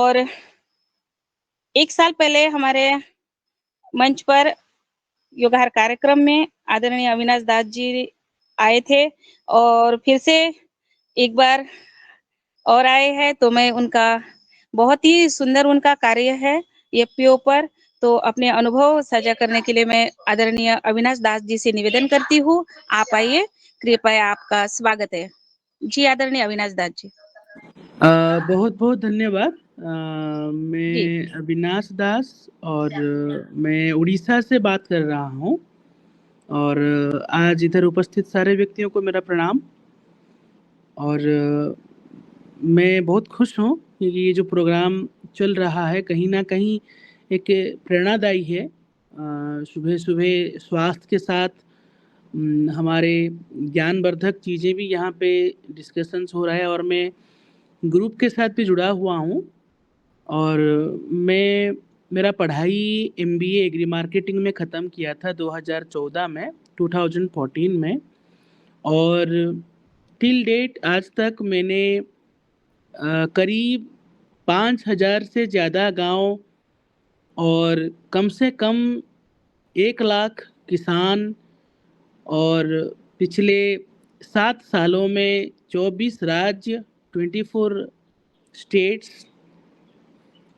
और 1 साल पहले हमारे मंच पर योगाहार कार्यक्रम में आदरणीय अविनाश दास जी आए थे और फिर से एक बार और आए हैं, तो मैं उनका बहुत ही सुंदर उनका कार्य है एफपीओ पर। तो अपने अनुभव साझा करने के लिए मैं आदरणीय अविनाश दास जी से निवेदन करती हूँ, आप आइए, कृपया आपका स्वागत है। जी आदरणीय अविनाश दास जी। बहुत बहुत धन्यवाद। जी मैं अविनाश दास और मैं उड़ीसा से बात कर रहा हूँ। और आज इधर उपस्थित सारे व्यक्तियों को मेरा प्रणाम। और मैं बहुत खुश हूँ क्योंकि ये जो प्रोग्राम चल रहा है कहीं ना कहीं एक प्रेरणादायी है। सुबह सुबह स्वास्थ्य के साथ हमारे ज्ञानवर्धक चीज़ें भी यहाँ पे डिस्कशंस हो रहा है और मैं ग्रुप के साथ भी जुड़ा हुआ हूँ। और मैं मेरा पढ़ाई एमबीए एग्री मार्केटिंग में ख़त्म किया था 2014 में 2014 में। और टिल डेट आज तक मैंने करीब 5000 से ज़्यादा गांव और कम से कम 1 लाख किसान और पिछले 7 सालों में 24 राज्य, 24 स्टेट्स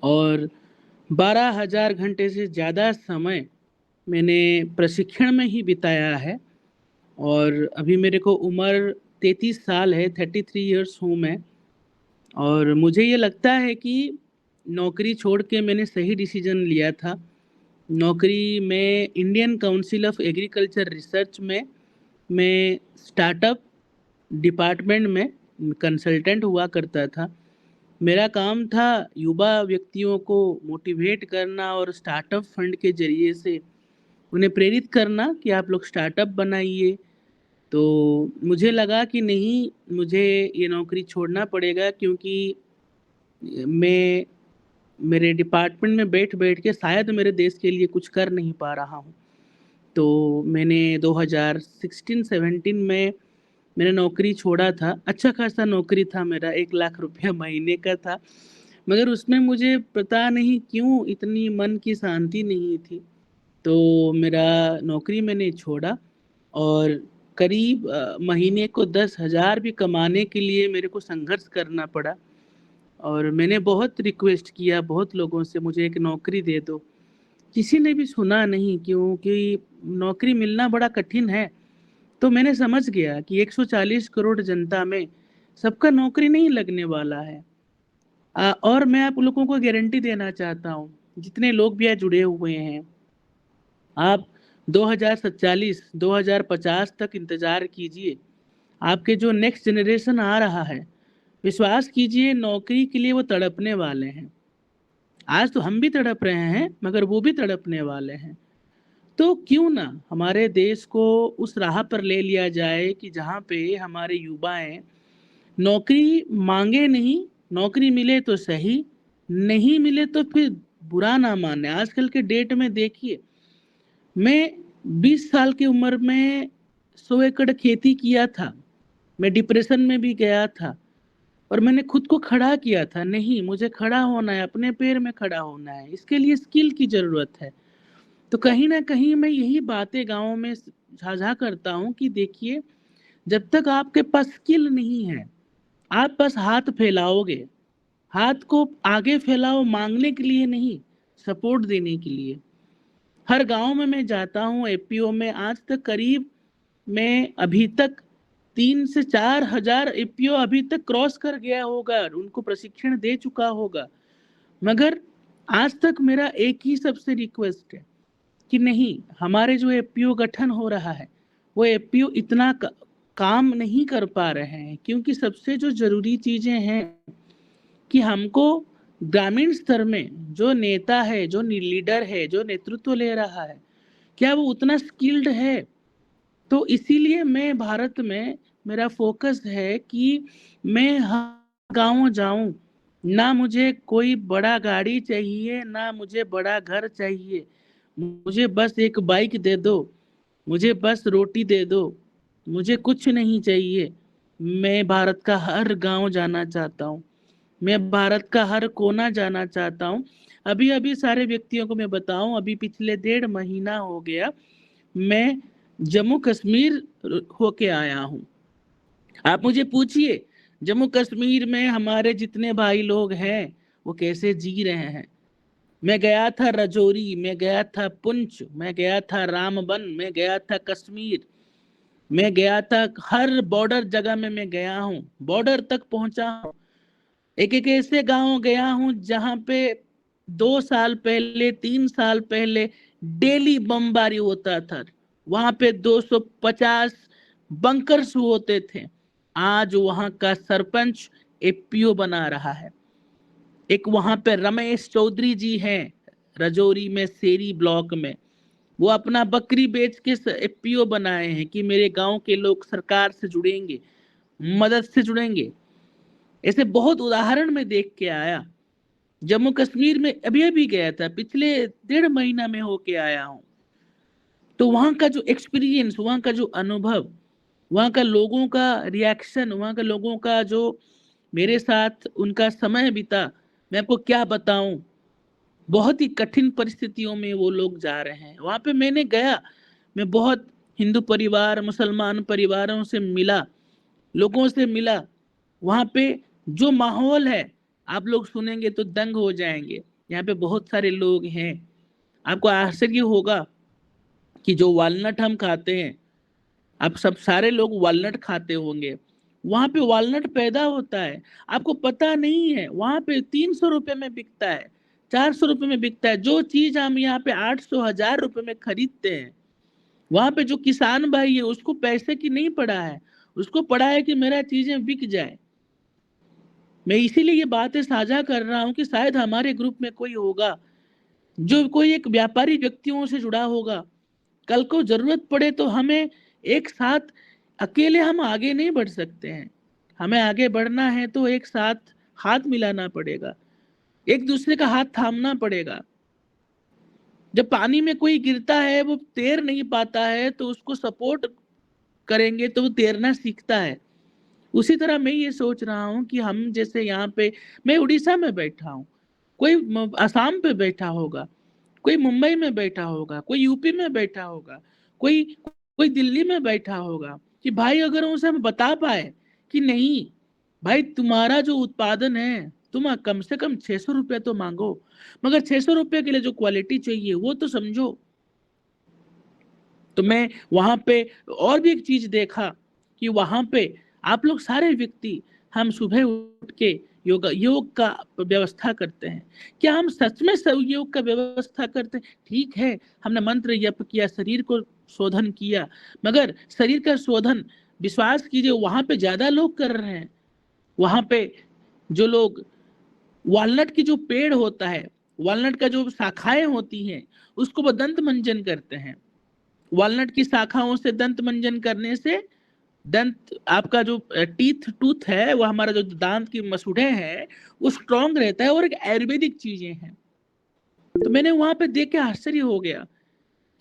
और 12,000 घंटे से ज़्यादा समय मैंने प्रशिक्षण में ही बिताया है। और अभी मेरे को उम्र 33 साल है, 33 इयर्स हूँ मैं। और मुझे ये लगता है कि नौकरी छोड़ के मैंने सही डिसीजन लिया था। नौकरी में Indian council of agriculture research में मैं स्टार्टअप डिपार्टमेंट में कंसल्टेंट हुआ करता था। मेरा काम था युवा व्यक्तियों को मोटिवेट करना और स्टार्टअप फंड के ज़रिए से उन्हें प्रेरित करना कि आप लोग स्टार्टअप बनाइए। तो मुझे लगा कि नहीं, मुझे ये नौकरी छोड़ना पड़ेगा क्योंकि मैं मेरे डिपार्टमेंट में बैठ के शायद मेरे देश के लिए कुछ कर नहीं पा रहा हूँ। तो मैंने 2016-17 में मैंने नौकरी छोड़ा था। अच्छा खासा नौकरी था मेरा, 1 लाख रुपया महीने का था। मगर उसमें मुझे पता नहीं क्यों इतनी मन की शांति नहीं थी। तो मेरा नौकरी मैंने छोड़ा और करीब महीने को 10,000 भी कमाने के लिए मेरे को संघर्ष करना पड़ा। और मैंने बहुत रिक्वेस्ट किया बहुत लोगों से, मुझे एक नौकरी दे दो। किसी ने भी सुना नहीं क्योंकि नौकरी मिलना बड़ा कठिन है। तो मैंने समझ गया कि 140 करोड़ जनता में सबका नौकरी नहीं लगने वाला है। और मैं आप लोगों को गारंटी देना चाहता हूँ, जितने लोग भी आज जुड़े हुए हैं, आप 2047 2050 तक इंतज़ार कीजिए। आपके जो नेक्स्ट जनरेशन आ रहा है, विश्वास कीजिए नौकरी के लिए वो तड़पने वाले हैं। आज तो हम भी तड़प रहे हैं मगर वो भी तड़पने वाले हैं। तो क्यों ना हमारे देश को उस राह पर ले लिया जाए कि जहाँ पे हमारे युवाएं नौकरी मांगे नहीं, नौकरी मिले तो सही, नहीं मिले तो फिर बुरा ना माने। आजकल के डेट में देखिए, मैं 20 साल की उम्र में 100 एकड़ खेती किया था। मैं डिप्रेशन में भी गया था और मैंने खुद को खड़ा किया था, नहीं मुझे खड़ा होना है, अपने पैर में खड़ा होना है, इसके लिए स्किल की ज़रूरत है। तो कहीं ना कहीं मैं यही बातें गाँव में साझा करता हूँ कि देखिए, जब तक आपके पास स्किल नहीं है, आप बस हाथ फैलाओगे, हाथ को आगे फैलाओ मांगने के लिए नहीं, सपोर्ट देने के लिए। हर गांव में मैं जाता हूँ एपीओ में, आज तक करीब मैं अभी तक 3 से 4 हजार एपीओ अभी तक क्रॉस कर गया होगा, उनको प्रशिक्षण दे चुका होगा। मगर आज तक मेरा एक ही सबसे रिक्वेस्ट है कि नहीं, हमारे जो एपीओ गठन हो रहा है वो एपीओ इतना काम नहीं कर पा रहे हैं, क्योंकि सबसे जो ज़रूरी चीज़ें हैं कि हमको ग्रामीण स्तर में जो नेता है, जो लीडर है, जो नेतृत्व ले रहा है, क्या वो उतना स्किल्ड है। तो इसीलिए मैं भारत में मेरा फोकस है कि मैं हर गाँव जाऊं। ना मुझे कोई बड़ा गाड़ी चाहिए, ना मुझे बड़ा घर चाहिए, मुझे बस एक बाइक दे दो, मुझे बस रोटी दे दो, मुझे कुछ नहीं चाहिए। मैं भारत का हर गांव जाना चाहता हूँ। मैं भारत का हर कोना जाना चाहता हूँ। अभी सारे व्यक्तियों को मैं बताऊं, अभी पिछले 1.5 महीना हो गया मैं जम्मू कश्मीर होके आया हूँ। आप मुझे पूछिए जम्मू कश्मीर में हमारे जितने भाई लोग हैं वो कैसे जी रहे हैं। मैं गया था रजौरी, मैं गया था पुंछ, मैं गया था रामबन, मैं गया था कश्मीर, मैं गया था हर बॉर्डर जगह में मैं गया हूँ, बॉर्डर तक पहुंचा हूँ। एक एक ऐसे गांव गया हूँ जहां पे 2 साल पहले 3 साल पहले डेली बमबारी होता था, वहां पे 250 बंकर्स होते थे। आज वहां का सरपंच एपीओ बना रहा है। एक वहां पे रमेश चौधरी जी हैं रजौरी में सेरी ब्लॉक में, वो अपना बकरी बेच के एपीओ बनाए हैं कि मेरे गांव के लोग सरकार से जुड़ेंगे, मदद से जुड़ेंगे। ऐसे बहुत उदाहरण में देख के आया। जम्मू कश्मीर में अभी अभी गया था, पिछले 1.5 महीना में होके आया हूँ। तो वहां का जो एक्सपीरियंस, वहां का जो अनुभव, वहां का लोगों का रिएक्शन, वहां का लोगों का जो मेरे साथ उनका समय बीता, मैं आपको क्या बताऊं। बहुत ही कठिन परिस्थितियों में वो लोग जा रहे हैं। वहां पे मैंने गया, मैं बहुत हिंदू परिवार, मुसलमान परिवारों से मिला, लोगों से मिला। वहां पे जो माहौल है आप लोग सुनेंगे तो दंग हो जाएंगे। यहाँ पे बहुत सारे लोग हैं, आपको आश्चर्य होगा कि जो वालनट हम खाते हैं, आप सब सारे लोग वालनट खाते होंगे, वहां पे वालनट पैदा होता है, आपको पता नहीं है। वहां पे 300 रुपए में बिकता है, 400 रुपए में बिकता है। जो चीज हम यहाँ पे 800 1000 रुपए में खरीदते हैं, वहां पे जो किसान भाई है उसको पैसे की नहीं पड़ा है, उसको पड़ा है कि मेरा चीजें बिक जाए। मैं इसीलिए ये बातें साझा कर रहा हूँ कि शायद हमारे ग्रुप में कोई होगा जो कोई एक व्यापारी व्यक्तियों से जुड़ा होगा। कल को जरूरत पड़े तो हमें एक साथ, अकेले हम आगे नहीं बढ़ सकते हैं। हमें आगे बढ़ना है तो एक साथ हाथ मिलाना पड़ेगा, एक दूसरे का हाथ थामना पड़ेगा। जब पानी में कोई गिरता है, वो तैर नहीं पाता है, तो उसको सपोर्ट करेंगे तो वो तैरना सीखता है। उसी तरह मैं ये सोच रहा हूँ कि हम जैसे यहाँ पे, मैं उड़ीसा में बैठा हूँ, कोई असम पे बैठा होगा, कोई मुंबई में बैठा होगा, कोई यूपी में बैठा होगा, कोई कोई दिल्ली में बैठा होगा, कि भाई अगर उसे हम बता पाए कि नहीं भाई, तुम्हारा जो उत्पादन है तुम कम से कम 600 रुपये तो मांगो, मगर 600 रुपये के लिए जो क्वालिटी चाहिए वो तो समझो। तो मैं वहां पे और भी एक चीज देखा कि वहां पे आप लोग सारे व्यक्ति, हम सुबह उठ के योग का व्यवस्था करते हैं। क्या हम सच में सब योग का व्यवस्था करते हैं? ठीक है, हमने मंत्र जप किया, शरीर को शोधन किया, मगर शरीर का शोधन, विश्वास कीजिए वहां पे ज्यादा लोग कर रहे हैं। वहां पे जो लोग, वॉलनट की जो पेड़ होता है, वॉलनट का जो शाखाएं होती हैं, उसको वो दंत मंजन करते हैं। वॉलनट की शाखाओं से दंत मंजन करने से दंत, आपका जो टीथ टूथ है, वो हमारा जो दांत की मसूड़े हैं वो स्ट्रांग रहता है, और एक आयुर्वेदिक चीजें हैं। तो मैंने वहां पे देख के आश्चर्य हो गया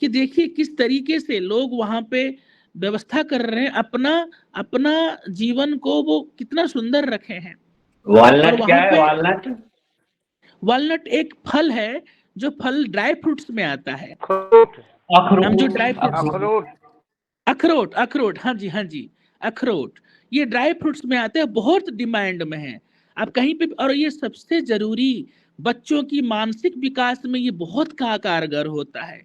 कि देखिए किस तरीके से लोग वहां पे व्यवस्था कर रहे हैं, अपना अपना जीवन को वो कितना सुंदर रखे हैं। और वॉलनट क्या वहां है? पे वॉलनट वॉलनट एक फल है, जो फल ड्राई फ्रूट्स में आता है। हम जो ड्राई अखरोट फ्रूट्स, अखरोट अखरोट, अखरोट, हाँ जी, हाँ जी, अखरोट, ये ड्राई फ्रूट्स में आते हैं, बहुत डिमांड में है। आप कहीं पे, और ये सबसे जरूरी, बच्चों की मानसिक विकास में ये बहुत कारगर होता है।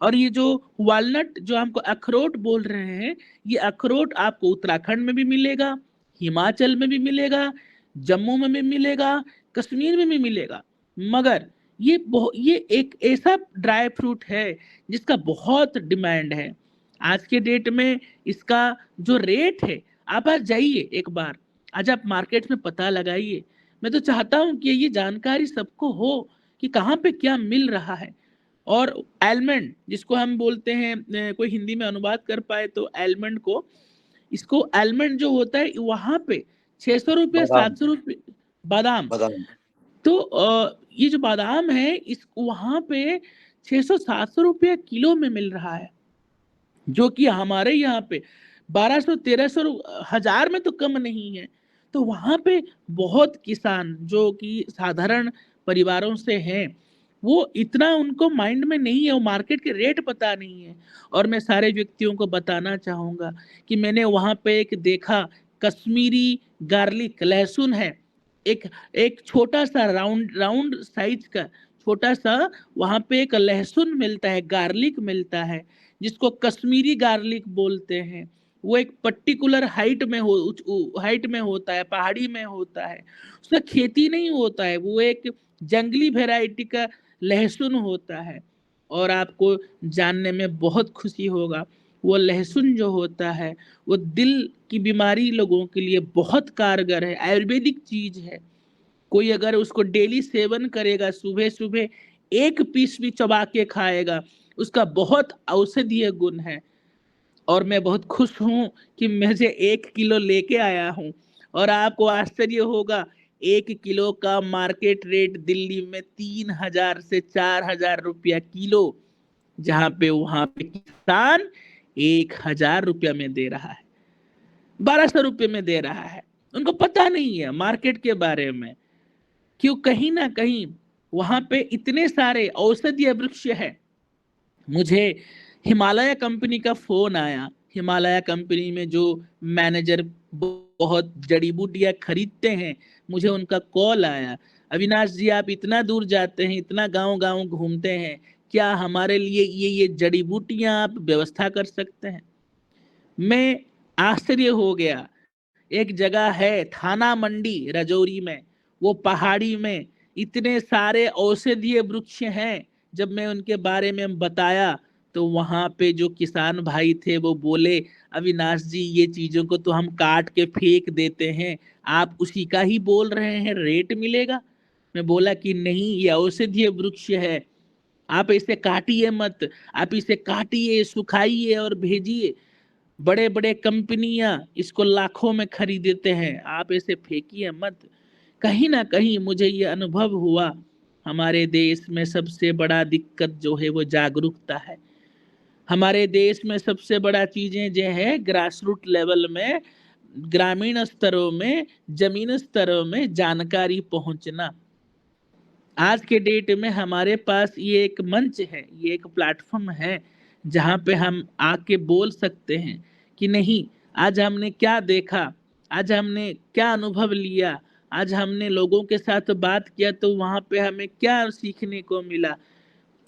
और ये जो वालनट जो हमको अखरोट बोल रहे हैं, ये अखरोट आपको उत्तराखंड में भी मिलेगा, हिमाचल में भी मिलेगा, जम्मू में भी मिलेगा, कश्मीर में भी मिलेगा। मगर ये एक ऐसा ड्राई फ्रूट है जिसका बहुत डिमांड है आज के डेट में। इसका जो रेट है, आप आज जाइए एक बार, आज आप मार्केट में पता लगाइए। मैं तो चाहता हूं कि ये जानकारी सबको हो कि कहाँ पे क्या मिल रहा है। और एलमंड जिसको हम बोलते हैं, कोई हिंदी में अनुवाद कर पाए तो एलमंड को, इसको एलमंड जो होता है वहां पे 600 रुपये बादाम 700 रुपये, बादाम। बादाम तो ये जो बादाम है, इस वहां पे 600 700 रुपये किलो में मिल रहा है, जो कि हमारे यहाँ पे 1200 1300 हजार में तो कम नहीं है। तो वहाँ पे बहुत किसान जो कि साधारण परिवारों से हैं, वो इतना उनको माइंड में नहीं है, वो मार्केट के रेट पता नहीं है। और मैं सारे व्यक्तियों को बताना चाहूँगा कि मैंने वहाँ पे एक देखा, कश्मीरी गार्लिक लहसुन है, एक एक छोटा सा राउंड राउंड साइज का छोटा सा वहाँ पे एक लहसुन मिलता है, गार्लिक मिलता है, जिसको कश्मीरी गार्लिक बोलते हैं। वो एक पर्टिकुलर हाइट में होता है, पहाड़ी में होता है, उसका खेती नहीं होता है, वो एक जंगली वैरायटी का लहसुन होता है। और आपको जानने में बहुत खुशी होगा, वो लहसुन जो होता है वो दिल की बीमारी लोगों के लिए बहुत कारगर है, आयुर्वेदिक चीज है। कोई अगर उसको डेली सेवन करेगा, सुबह सुबह एक पीस भी चबा के खाएगा, उसका बहुत औषधीय गुण है। और मैं बहुत खुश हूँ कि मुझे 1 किलो लेके आया हूँ। और आपको आश्चर्य होगा, 1 किलो का मार्केट रेट दिल्ली में 3,000 से 4,000 रुपया किलो, जहाँ पे वहां पे किसान 1,000 रुपया में दे रहा है, 1,200 रुपये में दे रहा है। उनको पता नहीं है मार्केट के बारे में, क्यों? कहीं ना कहीं वहां पे इतने सारे औषधीय वृक्ष है। मुझे हिमालय कंपनी का फोन आया, हिमालय कंपनी में जो मैनेजर बहुत जड़ी बूटियां खरीदते हैं, मुझे उनका कॉल आया, अविनाश जी आप इतना दूर जाते हैं, इतना गांव गांव घूमते हैं, क्या हमारे लिए ये जड़ी बूटियां आप व्यवस्था कर सकते हैं? मैं आश्चर्य हो गया। एक जगह है थाना मंडी राजौरी में, वो पहाड़ी में इतने सारे औषधीय वृक्ष हैं। जब मैं उनके बारे में बताया तो वहां पे जो किसान भाई थे वो बोले, अविनाश जी ये चीजों को तो हम काट के फेंक देते हैं, आप उसी का ही बोल रहे हैं, रेट मिलेगा? मैं बोला कि नहीं, ये औषधीय वृक्ष है, आप इसे काटिए मत, आप इसे काटिए, सुखाइए और भेजिए। बड़े बड़े कंपनियां इसको लाखों में खरीदते हैं, आप इसे फेंकिए मत। कहीं ना कहीं मुझे ये अनुभव हुआ, हमारे देश में सबसे बड़ा दिक्कत जो है वो जागरूकता है। हमारे देश में सबसे बड़ा चीजें जो है ग्रास रूट लेवल में, ग्रामीण स्तरों में, जमीन स्तरों में जानकारी पहुंचना। आज के डेट में हमारे पास ये एक मंच है, ये एक प्लेटफॉर्म है, जहाँ पे हम आके बोल सकते हैं कि नहीं, आज हमने क्या देखा, आज हमने क्या अनुभव लिया, आज हमने लोगों के साथ बात किया तो वहाँ पे हमें क्या सीखने को मिला।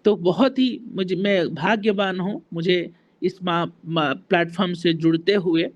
तो बहुत ही मैं भाग्यवान हूँ, मुझे इस प्लेटफॉर्म से जुड़ते हुए।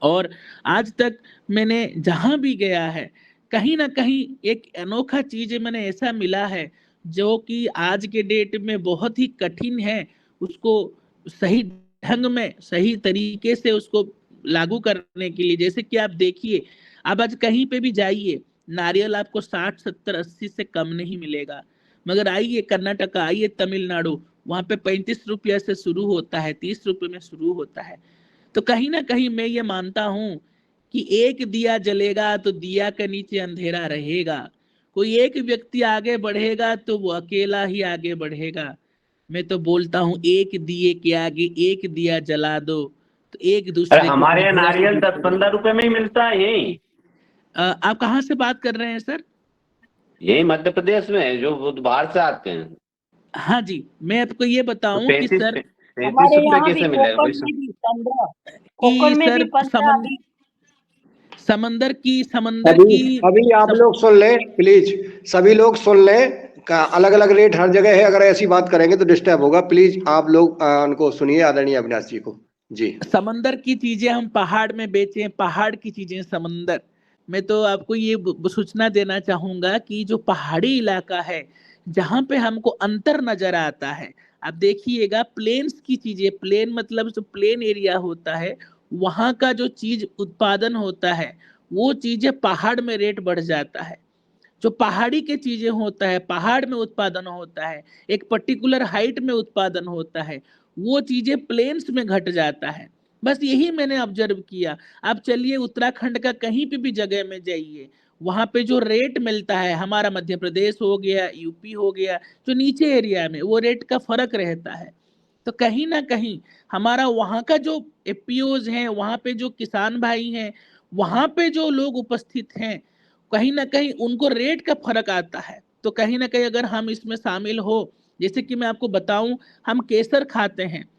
और आज तक मैंने जहां भी गया है, कहीं ना कहीं एक अनोखा चीज मैंने ऐसा मिला है जो कि आज के डेट में बहुत ही कठिन है उसको सही ढंग में, सही तरीके से उसको लागू करने के लिए। जैसे कि आप देखिए, आप आज कहीं पे भी जाइए, नारियल आपको 60, 70, 80 से कम नहीं मिलेगा। मगर आइए कर्नाटका, आइए तमिलनाडु, वहां पे 35 रुपया से शुरू होता है, 30 रुपये में शुरू होता है। तो कहीं ना कहीं मैं ये मानता हूं कि एक दिया जलेगा तो दिया के नीचे अंधेरा रहेगा। कोई एक व्यक्ति आगे बढ़ेगा तो वो अकेला ही आगे बढ़ेगा। मैं तो बोलता हूं, एक दिए के आगे एक दिया जला दो तो एक अरे दूसरे को हमारे यहाँ अंधेरा से नारियल दूर 10-15 करेगा। रुपए में ही मिलता है यही। आप कहाँ से बात कर रहे हैं सर? यही मध्य प्रदेश में है, जो वो बाहर से आते हैं। हाँ जी, मैं आपको ये तो बताऊं कि पैंतीस सर, पैंतीस हमारे रुपए यहाँ भी कैसे मिलेगा कोकण भाई में साहब? भी 15, कि कोकण में भी सर 15 अभी। समंदर अभी की अभी आप सम, लोग सुन लें प्लीज, सभी लोग सुन लें। का अलग अलग रेट हर जगह है, अगर ऐसी बात करेंगे तो डिस्टर्ब होगा। प्लीज आप लोग उनको सुनिए, आदरणीय अविनाश जी को। जी, समंदर की चीजें हम पहाड़ में बेचें, पहाड़ की चीजें समंदर। मैं तो आपको ये सूचना देना चाहूंगा कि जो पहाड़ी इलाका है, जहां पे हमको अंतर नजर आता है, आप देखिएगा प्लेन्स की चीजें, प्लेन मतलब जो प्लेन एरिया होता है, वहां का जो चीज उत्पादन होता है, वो चीजें पहाड़ में रेट बढ़ जाता है। जो पहाड़ी के चीजें होता है, पहाड़ में उत्पादन होता है, एक पर्टिकुलर हाइट में उत्पादन होता है, वो चीजें प्लेन्स में घट जाता है। बस यही मैंने ऑब्जर्व किया। आप चलिए उत्तराखंड का कहीं पे भी जगह में जाइए, वहां पे जो रेट मिलता है, हमारा मध्य प्रदेश हो गया, यूपी हो गया, जो नीचे एरिया में, वो रेट का फर्क रहता है। तो कहीं ना कहीं हमारा वहाँ का जो एपीओज हैं, वहाँ पे जो किसान भाई हैं, वहां पे जो लोग उपस्थित हैं कहीं ना कहीं उनको रेट का फर्क आता है। तो कहीं ना कहीं अगर हम इसमें शामिल हो, जैसे कि मैं आपको बताऊं, हम केसर खाते हैं,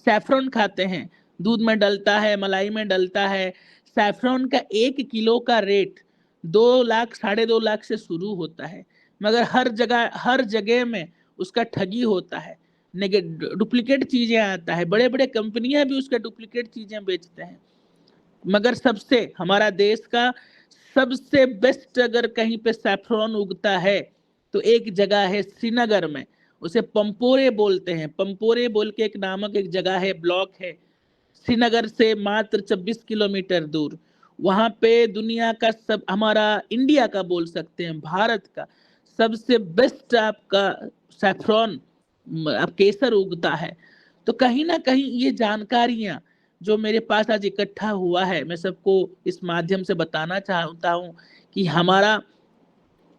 सैफरन खाते हैं, दूध में डलता है, मलाई में डलता है। सैफरन का 1 किलो का रेट 2 लाख 2.5 लाख से शुरू होता है, मगर हर जगह में उसका ठगी होता है, डुप्लीकेट चीजें आता है, बड़े बड़े कंपनियां भी उसका डुप्लीकेट चीजें बेचते हैं। मगर सबसे हमारा देश का सबसे बेस्ट अगर कहीं पे सैफरन उगता है तो एक जगह है श्रीनगर में, उसे पंपोरे बोलते हैं। पंपोरे बोल के एक नामक एक जगह है, ब्लॉक है, श्रीनगर से मात्र 26 किलोमीटर दूर। वहां पे दुनिया का सब, हमारा इंडिया का बोल सकते हैं, भारत का सबसे बेस्ट आपका सैफरन आप केसर उगता है। तो कहीं ना कहीं ये जानकारियां जो मेरे पास आज इकट्ठा हुआ है, मैं सबको इस माध्यम से बताना चाहता हूं कि हमारा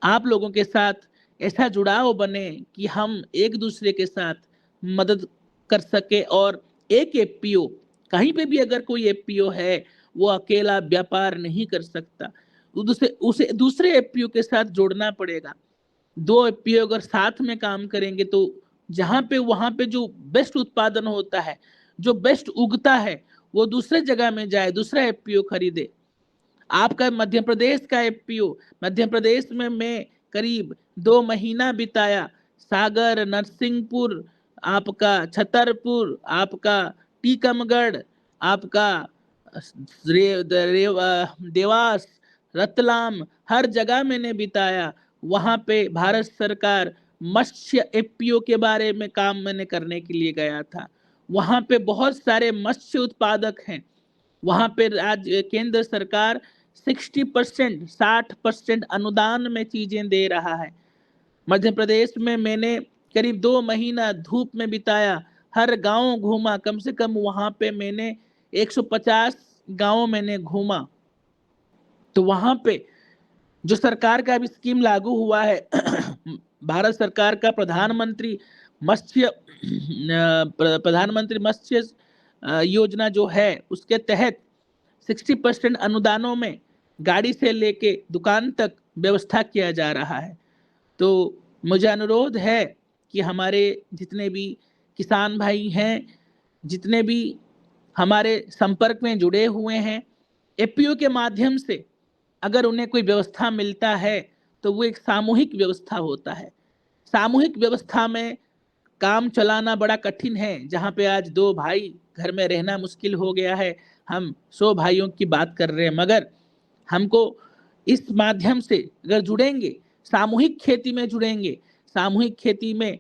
आप लोगों के साथ ऐसा जुड़ाव बने कि हम एक दूसरे के साथ मदद कर सके। और एक एफपीओ, कहीं पे भी अगर कोई एफपीओ है, वो अकेला व्यापार नहीं कर सकता, उसे दूसरे एफपीओ के साथ जोड़ना पड़ेगा। 2 एफपीओ अगर साथ में काम करेंगे तो वहां पे जो बेस्ट उत्पादन होता है, जो बेस्ट उगता है, वो दूसरे जगह में जाए, दूसरा एफपीओ खरीदे। आपका मध्य प्रदेश का एफपीओ, मध्य प्रदेश में मैं करीब 2 महीना बिताया। सागर, नरसिंहपुर, आपका छतरपुर, आपका टीकमगढ़, आपका देवास, रतलाम, हर जगह मैंने बिताया। वहां पे भारत सरकार मत्स्य एफपीओ के बारे में काम मैंने करने के लिए गया था। वहां पे बहुत सारे मत्स्य उत्पादक हैं। वहां पे राज्य केंद्र सरकार 60% अनुदान में चीजें दे रहा है। मध्य प्रदेश में मैंने करीब 2 महीना धूप में बिताया, हर गांव घूमा, कम से कम वहां पे मैंने 150 गांव मैंने घूमा। तो वहां पे जो सरकार का अभी स्कीम लागू हुआ है भारत सरकार का प्रधानमंत्री मत्स्य योजना जो है, उसके तहत 60% अनुदानों में गाड़ी से लेके दुकान तक व्यवस्था किया जा रहा है। तो मुझे अनुरोध है कि हमारे जितने भी किसान भाई हैं, जितने भी हमारे संपर्क में जुड़े हुए हैं, एफपीओ के माध्यम से अगर उन्हें कोई व्यवस्था मिलता है तो वो एक सामूहिक व्यवस्था होता है। सामूहिक व्यवस्था में काम चलाना बड़ा कठिन है। जहाँ पे आज 2 भाई घर में रहना मुश्किल हो गया है, हम 100 भाइयों की बात कर रहे हैं। मगर हमको इस माध्यम से अगर जुड़ेंगे, सामूहिक खेती में जुड़ेंगे, सामूहिक खेती में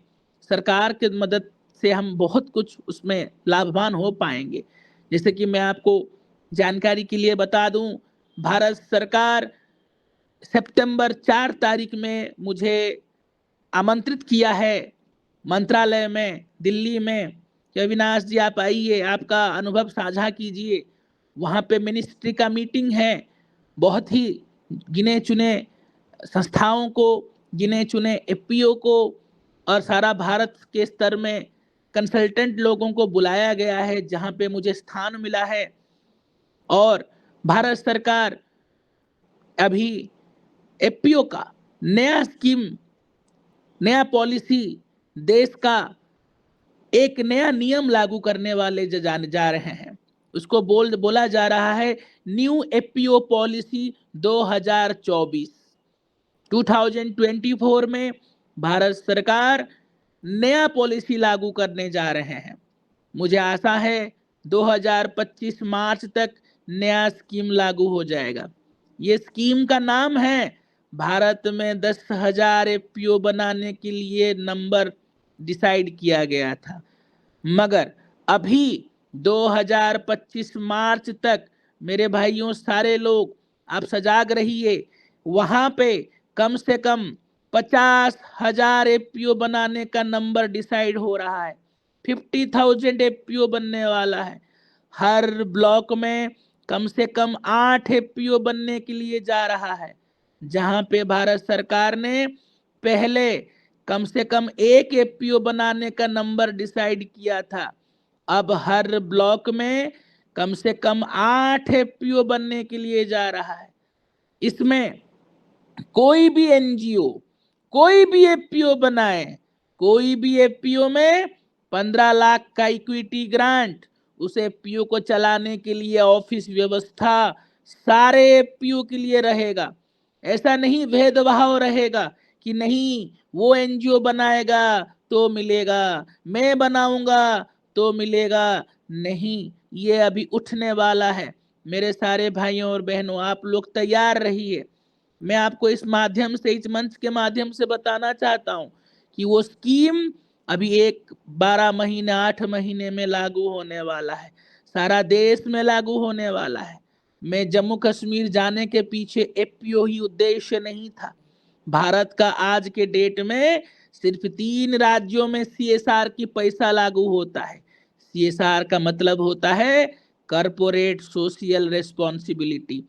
सरकार की मदद से हम बहुत कुछ उसमें लाभवान हो पाएंगे। जैसे कि मैं आपको जानकारी के लिए बता दूं, भारत सरकार सितंबर 4 तारीख में मुझे आमंत्रित किया है मंत्रालय में, दिल्ली में, कि अविनाश जी आप आइए, आपका अनुभव साझा कीजिए। वहाँ पे मिनिस्ट्री का मीटिंग है, बहुत ही गिने चुने संस्थाओं को, गिने चुने एफपीओ को और सारा भारत के स्तर में कंसल्टेंट लोगों को बुलाया गया है, जहाँ पे मुझे स्थान मिला है। और भारत सरकार अभी एफपीओ का नया स्कीम, नया पॉलिसी, देश का एक नया नियम लागू करने वाले जा रहे हैं। उसको बोला जा रहा है न्यू एफपीओ पॉलिसी 2024 में भारत सरकार नया पॉलिसी लागू करने जा रहे हैं। मुझे आशा है 2025 मार्च तक नया स्कीम लागू हो जाएगा। ये स्कीम का नाम है, भारत में 10,000 एफपीओ बनाने के लिए नंबर डिसाइड किया गया था। मगर अभी 2025 मार्च तक मेरे भाइयों, सारे लोग आप सजाग रहिए। वहां पे कम से कम 50,000 एफपीओ बनाने का नंबर डिसाइड हो रहा है। 50,000 एफपीओ बनने वाला है। हर ब्लॉक में कम से कम 8 एफपीओ बनने के लिए जा रहा है। जहां पे भारत सरकार ने पहले कम से कम 1 एफपीओ बनाने का नंबर डिसाइड किया था, अब हर ब्लॉक में कम से कम 8 एफपीओ बनने के लिए जा रहा है। इसमें कोई भी एनजीओ कोई भी एफपीओ बनाए, कोई भी एफपीओ में 15 लाख का इक्विटी ग्रांट, उस एफपीओ को चलाने के लिए ऑफिस व्यवस्था सारे एफपीओ के लिए रहेगा। ऐसा नहीं भेदभाव रहेगा कि नहीं वो एनजीओ बनाएगा तो मिलेगा, मैं बनाऊंगा तो मिलेगा। नहीं, ये अभी उठने वाला है। मेरे सारे भाइयों और बहनों, आप लोग तैयार रहिए। मैं आपको इस माध्यम से, इस मंच के माध्यम से बताना चाहता हूं कि वो स्कीम अभी 12 महीने 8 महीने में लागू होने वाला है, सारा देश में लागू होने वाला है। मैं जम्मू कश्मीर जाने के पीछे एफपीओ ही उद्देश्य नहीं था। भारत का आज के डेट में सिर्फ 3 राज्यों में सीएसआर की पैसा लागू होता है। सीएसआर का मतलब होता है कॉर्पोरेट सोशल रिस्पॉन्सिबिलिटी।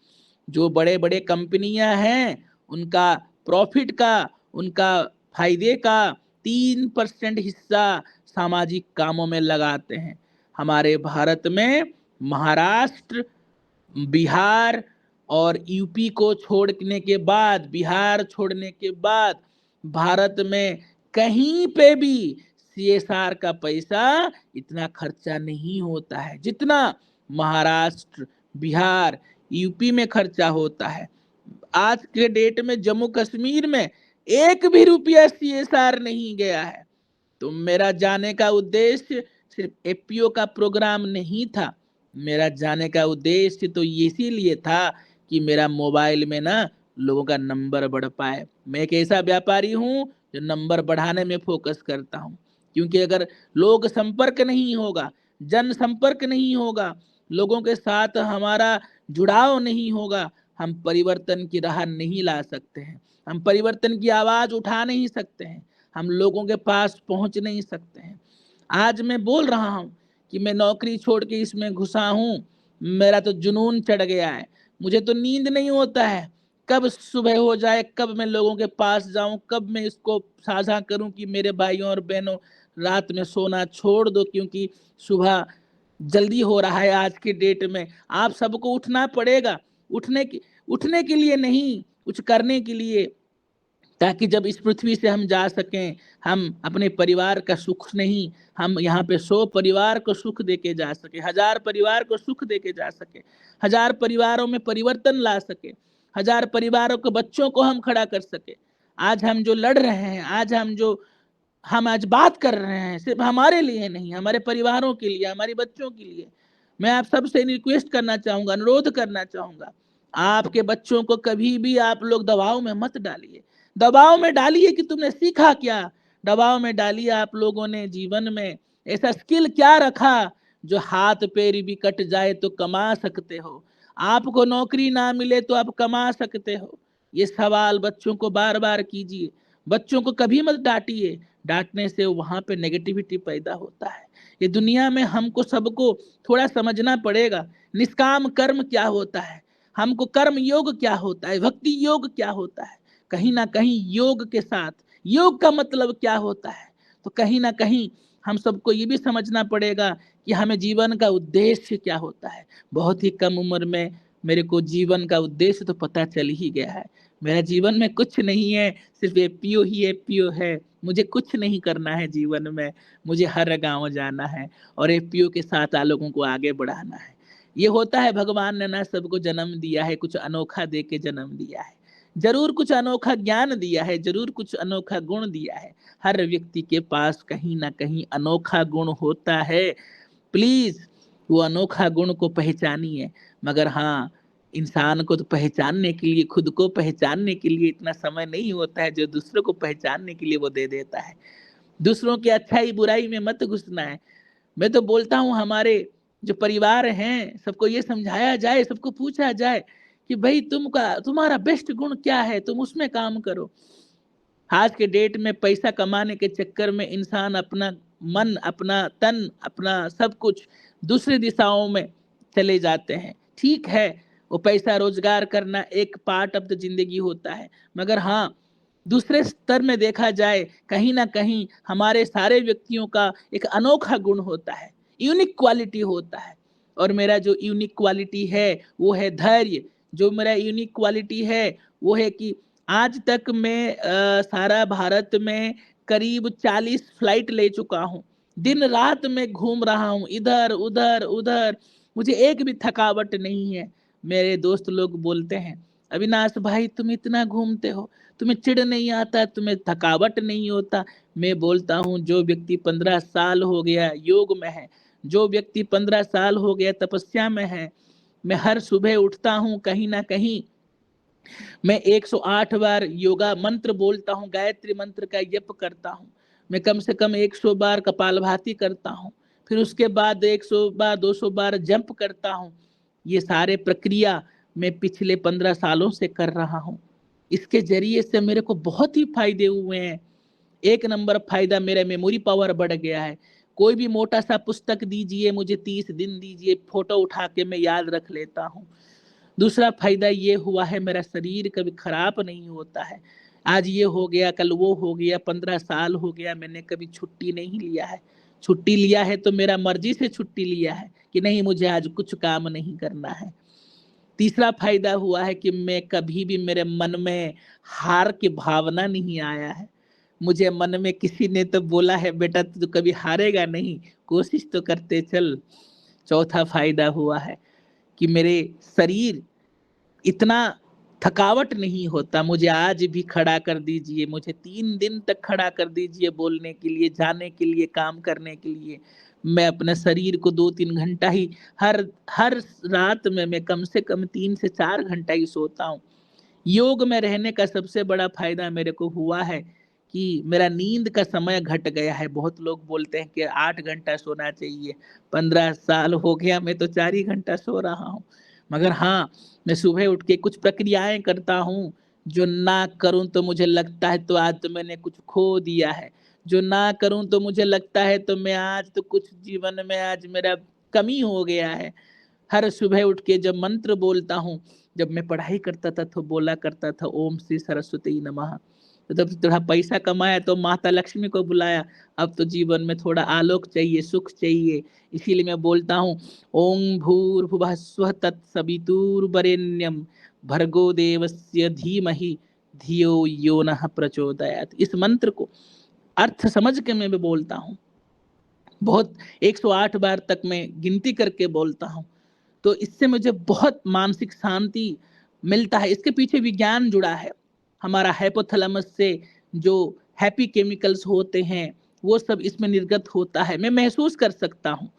जो बड़े बड़े कंपनियां हैं उनका प्रॉफिट का, उनका फायदे का 3% हिस्सा सामाजिक कामों में लगाते हैं। हमारे भारत में महाराष्ट्र, बिहार और यूपी को छोड़ने के बाद, बिहार छोड़ने के बाद भारत में कहीं पे भी सीएसआर का पैसा इतना खर्चा नहीं होता है जितना महाराष्ट्र, बिहार, यूपी में खर्चा होता है। आज के डेट में जम्मू कश्मीर में 1 भी रुपया सीएसआर नहीं गया है। तो मेरा जाने का उद्देश्य सिर्फ एफपीओ का प्रोग्राम नहीं था। मेरा जाने का उद्देश्य तो इसीलिए था कि मेरा मोबाइल में ना लोगों का नंबर बढ़ पाए। मैं एक ऐसा व्यापारी हूँ जो नंबर बढ़ाने में फोकस करता हूँ, क्योंकि अगर लोग संपर्क नहीं होगा, जन संपर्क नहीं होगा, लोगों के साथ हमारा जुड़ाव नहीं होगा, हम परिवर्तन की राह नहीं ला सकते हैं, हम परिवर्तन की आवाज उठा नहीं सकते हैं, हम लोगों के पास पहुंच नहीं सकते हैं। आज मैं बोल रहा हूं कि मैं नौकरी छोड़ के इसमें घुसा हूं, मेरा तो जुनून चढ़ गया है, मुझे तो नींद नहीं होता है। कब सुबह हो जाए, कब मैं लोगों के पास जाऊं, कब मैं इसको साझा करूं कि मेरे भाइयों और बहनों रात में सोना छोड़ दो, क्योंकि सुबह जल्दी हो रहा है। आज की डेट में आप सबको उठना पड़ेगा, उठने के लिए नहीं, कुछ करने के लिए, ताकि जब इस पृथ्वी से हम जा सकें, हम अपने परिवार का सुख नहीं, हम यहाँ पे 100 परिवार को सुख देके जा सके, 1000 परिवार को सुख देके जा सके, 1000 परिवारों में परिवर्तन ला सके, 1000 परिवारों के बच्चों को हम खड़ा कर सके। आज हम जो लड़ रहे हैं, हम आज बात कर रहे हैं, सिर्फ हमारे लिए नहीं, हमारे परिवारों के लिए, हमारे बच्चों के लिए। मैं आप सबसे रिक्वेस्ट करना चाहूंगा, अनुरोध करना चाहूंगा, आपके बच्चों को कभी भी आप लोग दबाव में मत डालिए। दबाव में डालिए कि तुमने सीखा क्या, दबाव में डालिए आप लोगों ने जीवन में ऐसा स्किल क्या रखा जो हाथ पैर भी कट जाए तो कमा सकते हो, आपको नौकरी ना मिले तो आप कमा सकते हो। ये सवाल बच्चों को बार बार कीजिए। बच्चों को कभी मत डांटिए, डांटने से वहां पे नेगेटिविटी पैदा होता है। ये दुनिया में हमको सबको थोड़ा समझना पड़ेगा, निष्काम कर्म क्या होता है, हमको कर्म योग क्या होता है, भक्ति योग क्या होता है, कहीं ना कहीं योग के साथ योग का मतलब क्या होता है। तो कहीं ना कहीं हम सबको ये भी समझना पड़ेगा कि हमें जीवन का उद्देश्य क्या होता है। बहुत ही कम उम्र में मेरे को जीवन का उद्देश्य तो पता चल ही गया है। मेरा जीवन में कुछ नहीं है, सिर्फ एफपीओ ही एफपीओ है। मुझे कुछ नहीं करना है जीवन में, मुझे हर गांव जाना है और एफपीओ के साथ लोगों को आगे बढ़ाना है। ये होता है, भगवान ने ना सबको जन्म दिया है, कुछ अनोखा दे के जन्म दिया है, जरूर कुछ अनोखा ज्ञान दिया है, जरूर कुछ अनोखा गुण दिया है। हर व्यक्ति के पास कहीं ना कहीं अनोखा गुण होता है। प्लीज वो अनोखा गुण को पहचानिए। मगर हाँ, इंसान को तो पहचानने के लिए, खुद को पहचानने के लिए इतना समय नहीं होता है जो दूसरों को पहचानने के लिए वो दे देता है। दूसरों की अच्छाई बुराई में मत घुसना है। मैं तो बोलता हूँ हमारे जो परिवार हैं सबको ये समझाया जाए, सबको पूछा जाए कि भाई तुम्हारा बेस्ट गुण क्या है, तुम उसमें काम करो। आज के डेट में पैसा कमाने के चक्कर में इंसान अपना मन, अपना तन, अपना सब कुछ दूसरी दिशाओं में चले जाते हैं। ठीक है, वो पैसा रोजगार करना एक पार्ट ऑफ द जिंदगी होता है, मगर हाँ, दूसरे स्तर में देखा जाए कहीं ना कहीं हमारे सारे व्यक्तियों का एक अनोखा गुण होता है, यूनिक क्वालिटी होता है। और मेरा जो यूनिक क्वालिटी है वो है धैर्य। जो मेरा यूनिक क्वालिटी है वो है कि आज तक मैं सारा भारत में करीब 40 फ्लाइट ले चुका हूँ। दिन रात में घूम रहा हूँ, इधर उधर उधर, मुझे एक भी थकावट नहीं है। मेरे दोस्त लोग बोलते हैं, अविनाश भाई तुम इतना घूमते हो, तुम्हें चिढ़ नहीं आता, तुम्हें थकावट नहीं होता? मैं बोलता हूँ, जो व्यक्ति 15 साल हो गया योग में है, जो व्यक्ति 15 साल हो गया तपस्या में है, मैं हर सुबह उठता हूँ, कहीं ना कहीं मैं 108 बार योगा मंत्र बोलता हूँ, गायत्री मंत्र का जप करता हूँ, मैं कम से कम 100 बार कपालभाति करता हूँ, फिर उसके बाद 100 बार 200 बार जंप करता हूँ। ये सारे प्रक्रिया मैं पिछले 15 सालों से कर रहा हूँ। इसके जरिए से मेरे को बहुत ही फायदे हुए हैं। एक नंबर फायदा, मेरा मेमोरी पावर बढ़ गया है। कोई भी मोटा सा पुस्तक दीजिए मुझे, 30 दिन दीजिए, फोटो उठा के मैं याद रख लेता हूँ। दूसरा फायदा ये हुआ है, मेरा शरीर कभी खराब नहीं होता है। आज ये हो गया, कल वो हो गया, 15 साल हो गया, मैंने कभी छुट्टी नहीं लिया है। छुट्टी लिया है तो मेरा मर्जी से छुट्टी लिया है कि नहीं मुझे आज कुछ काम नहीं करना है। तीसरा फायदा हुआ है कि मैं कभी भी, मेरे मन में हार की भावना नहीं आया है। मुझे मन में किसी ने तो बोला है, बेटा तू कभी हारेगा नहीं, कोशिश तो करते चल। चौथा फायदा हुआ है कि मेरे शरीर इतना थकावट नहीं होता। मुझे आज भी खड़ा कर दीजिए, मुझे 3 दिन तक खड़ा कर दीजिए बोलने के लिए, जाने के लिए, काम करने के लिए, मैं अपने शरीर को 2-3 घंटा ही हर हर रात में मैं कम से कम 3 से 4 घंटा ही सोता हूँ। योग में रहने का सबसे बड़ा फायदा मेरे को हुआ है कि मेरा नींद का समय घट गया है। बहुत लोग बोलते हैं कि 8 घंटा सोना चाहिए, 15 साल हो गया मैं तो 4 ही घंटा सो रहा हूँ। मगर हाँ, मैं सुबह उठ के कुछ प्रक्रियाएं करता हूँ, जो ना करूं तो मुझे लगता है तो आज तो मैंने कुछ खो दिया है, जो ना करूं तो मुझे लगता है तो मैं आज तो कुछ जीवन में आज मेरा कमी हो गया है। हर सुबह उठ के जब मंत्र बोलता हूँ, जब मैं पढ़ाई करता था तो बोला करता था ओम श्री सरस्वती नमः। तो जब थोड़ा पैसा कमाया तो माता लक्ष्मी को बुलाया, अब तो जीवन में थोड़ा आलोक चाहिए, सुख चाहिए, इसीलिए मैं बोलता हूँ ओम भूर्भुवः स्वः तत्सवितुर्वरेण्यं भर्गो देवस्य धीमहि धियो यो नः प्रचोदयात्। इस मंत्र को अर्थ समझ के मैं बोलता हूँ, बहुत 108 बार तक मैं गिनती करके बोलता हूँ। तो इससे मुझे बहुत मानसिक शांति मिलता है। इसके पीछे विज्ञान जुड़ा है। हमारा हाइपोथैलेमस से जो हैप्पी केमिकल्स होते हैं वो सब इसमें निर्गत होता है, मैं महसूस कर सकता हूँ।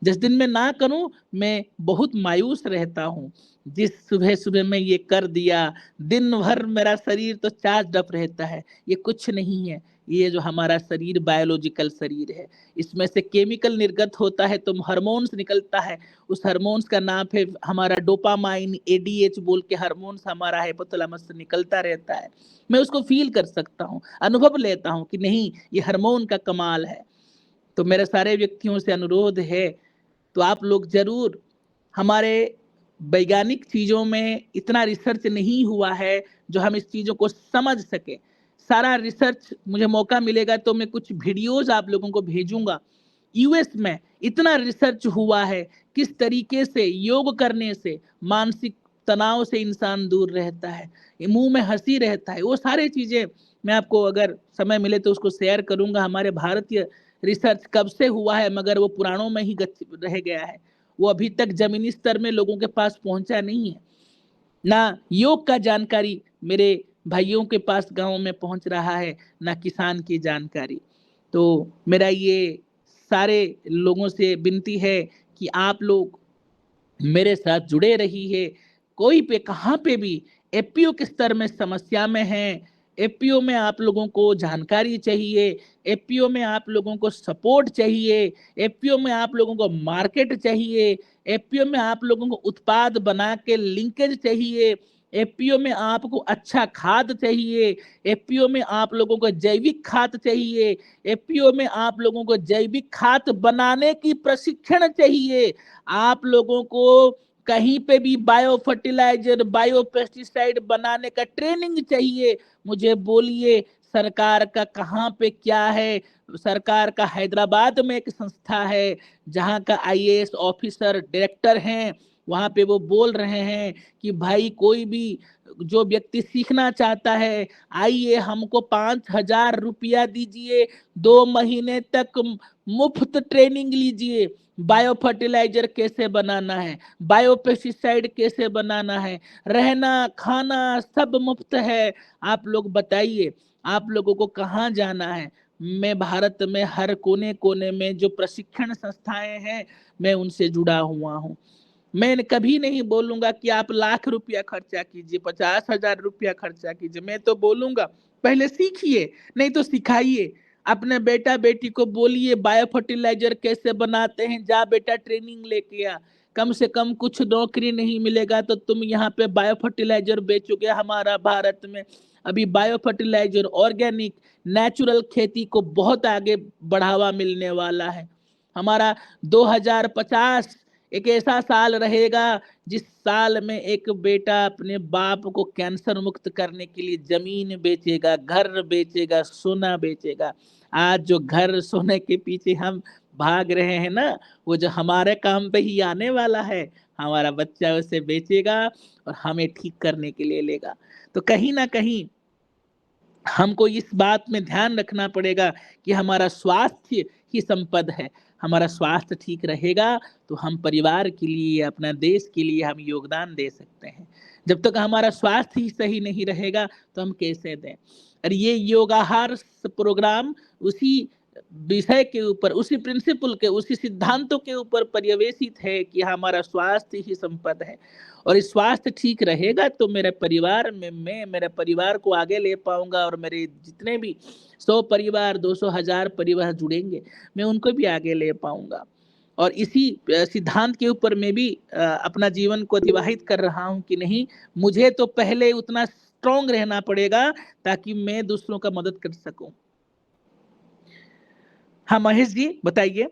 जिस दिन मैं ना करूं मैं बहुत मायूस रहता हूँ। जिस सुबह सुबह मैं ये कर दिया, दिन भर मेरा शरीर तो चार्ज अप रहता है। ये कुछ नहीं है, ये जो हमारा शरीर बायोलॉजिकल शरीर है, इसमें से केमिकल निर्गत होता है तो हार्मोन्स निकलता है। उस हार्मोन्स का नाम है हमारा डोपामाइन, एडीएच बोल के हार्मोन्स हमारा हाइपोथैलेमस से निकलता रहता है। मैं उसको फील कर सकता हूँ, अनुभव लेता हूँ कि नहीं ये हार्मोन का कमाल है। तो मेरे सारे व्यक्तियों से अनुरोध है, तो आप लोग जरूर, हमारे वैज्ञानिक चीजों में इतना रिसर्च नहीं हुआ है जो हम इस चीजों को समझ सके। सारा रिसर्च, मुझे मौका मिलेगा तो मैं कुछ वीडियोस आप लोगों को भेजूंगा। यूएस में इतना रिसर्च हुआ है किस तरीके से योग करने से मानसिक तनाव से इंसान दूर रहता है, मुंह में हंसी रहता है। वो सारी चीजें मैं आपको अगर समय मिले तो उसको शेयर करूंगा। हमारे भारतीय रिसर्च कब से हुआ है मगर वो पुराणों में ही रह गया है, वो अभी तक जमीनी स्तर में लोगों के पास पहुंचा नहीं है। ना योग का जानकारी मेरे भाइयों के पास गांव में पहुंच रहा है, ना किसान की जानकारी। तो मेरा ये सारे लोगों से विनती है कि आप लोग मेरे साथ जुड़े रहिए। कोई पे कहाँ पे भी एपीओ के स्तर में समस्या में है, एपीओ में आप लोगों को जानकारी चाहिए, एपीओ में आप लोगों को सपोर्ट चाहिए, एपीओ में आप लोगों को मार्केट चाहिए, एपीओ में आप लोगों को उत्पाद बना के लिंकेज चाहिए, एपीओ में आपको अच्छा खाद चाहिए, एपीओ में आप लोगों को जैविक खाद चाहिए, एपीओ में आप लोगों को जैविक खाद बनाने की प्रशिक्षण चाहिए, आप लोगों को कहीं पे भी बायो फर्टिलाइजर, बायो पेस्टिसाइड बनाने का ट्रेनिंग चाहिए, मुझे बोलिए। सरकार का कहाँ पे क्या है। सरकार का हैदराबाद में एक संस्था है जहाँ का IAS ऑफिसर डायरेक्टर हैं, वहाँ पे वो बोल रहे हैं कि भाई कोई भी जो व्यक्ति सीखना चाहता है आइए, हमको 5,000 रुपया दीजिए, 2 महीने तक मुफ्त ट्रेनिंग लीजिए। बायो फर्टिलाइजर कैसे बनाना है, बायो पेस्टिसाइड कैसे बनाना है, रहना खाना सब मुफ्त है। आप लोग बताइए आप लोगों को कहाँ जाना है। मैं भारत में हर कोने कोने में जो प्रशिक्षण संस्थाएं हैं मैं उनसे जुड़ा हुआ हूँ। मैं कभी नहीं बोलूंगा कि आप लाख रुपया खर्चा कीजिए, 50,000 रुपया खर्चा कीजिए। मैं तो बोलूंगा पहले सीखिए, नहीं तो सिखाइए। अपने बेटा बेटी को बोलिए बायो फर्टिलाइजर कैसे बनाते हैं, जा बेटा ट्रेनिंग लेके आ। कम से कम कुछ नौकरी नहीं मिलेगा तो तुम यहाँ पे बायो फर्टिलाइजर बेचोगे। हमारा भारत में अभी बायो फर्टिलाइजर, ऑर्गेनिक, नेचुरल खेती को बहुत आगे बढ़ावा मिलने वाला है। हमारा 2050 एक ऐसा साल रहेगा जिस साल में एक बेटा अपने बाप को कैंसर मुक्त करने के लिए जमीन बेचेगा, घर बेचेगा, सोना बेचेगा। आज जो घर सोने के पीछे हम भाग रहे हैं ना, वो जो हमारे काम पे ही आने वाला है, हमारा बच्चा उसे बेचेगा और हमें ठीक करने के लिए लेगा। तो कहीं ना कहीं हमको इस बात में ध्यान रखना पड़ेगा कि हमारा स्वास्थ्य ही संपद है। हमारा स्वास्थ्य ठीक रहेगा तो हम परिवार के लिए, अपना देश के लिए हम योगदान दे सकते हैं। जब तक हमारा स्वास्थ्य ही सही नहीं रहेगा तो हम कैसे दें। और ये योगाहार प्रोग्राम उसी विषय के ऊपर, उसी प्रिंसिपल के, उसी सिद्धांतों के ऊपर पर्यवेसित है कि हमारा स्वास्थ्य ही संपद है। और इस स्वास्थ्य ठीक रहेगा तो मेरे परिवार में मैं मेरे परिवार को आगे ले पाऊंगा, और मेरे जितने भी 100 परिवार, 200, 1000 परिवार जुड़ेंगे मैं उनको भी आगे ले पाऊंगा। और इसी सिद्धांत के ऊपर मैं भी अपना जीवन को अतिवाहित कर रहा हूं कि नहीं, मुझे तो पहले उतना स्ट्रांग रहना पड़ेगा ताकि मैं दूसरों का मदद कर सकूं। हाँ महेश जी बताइए,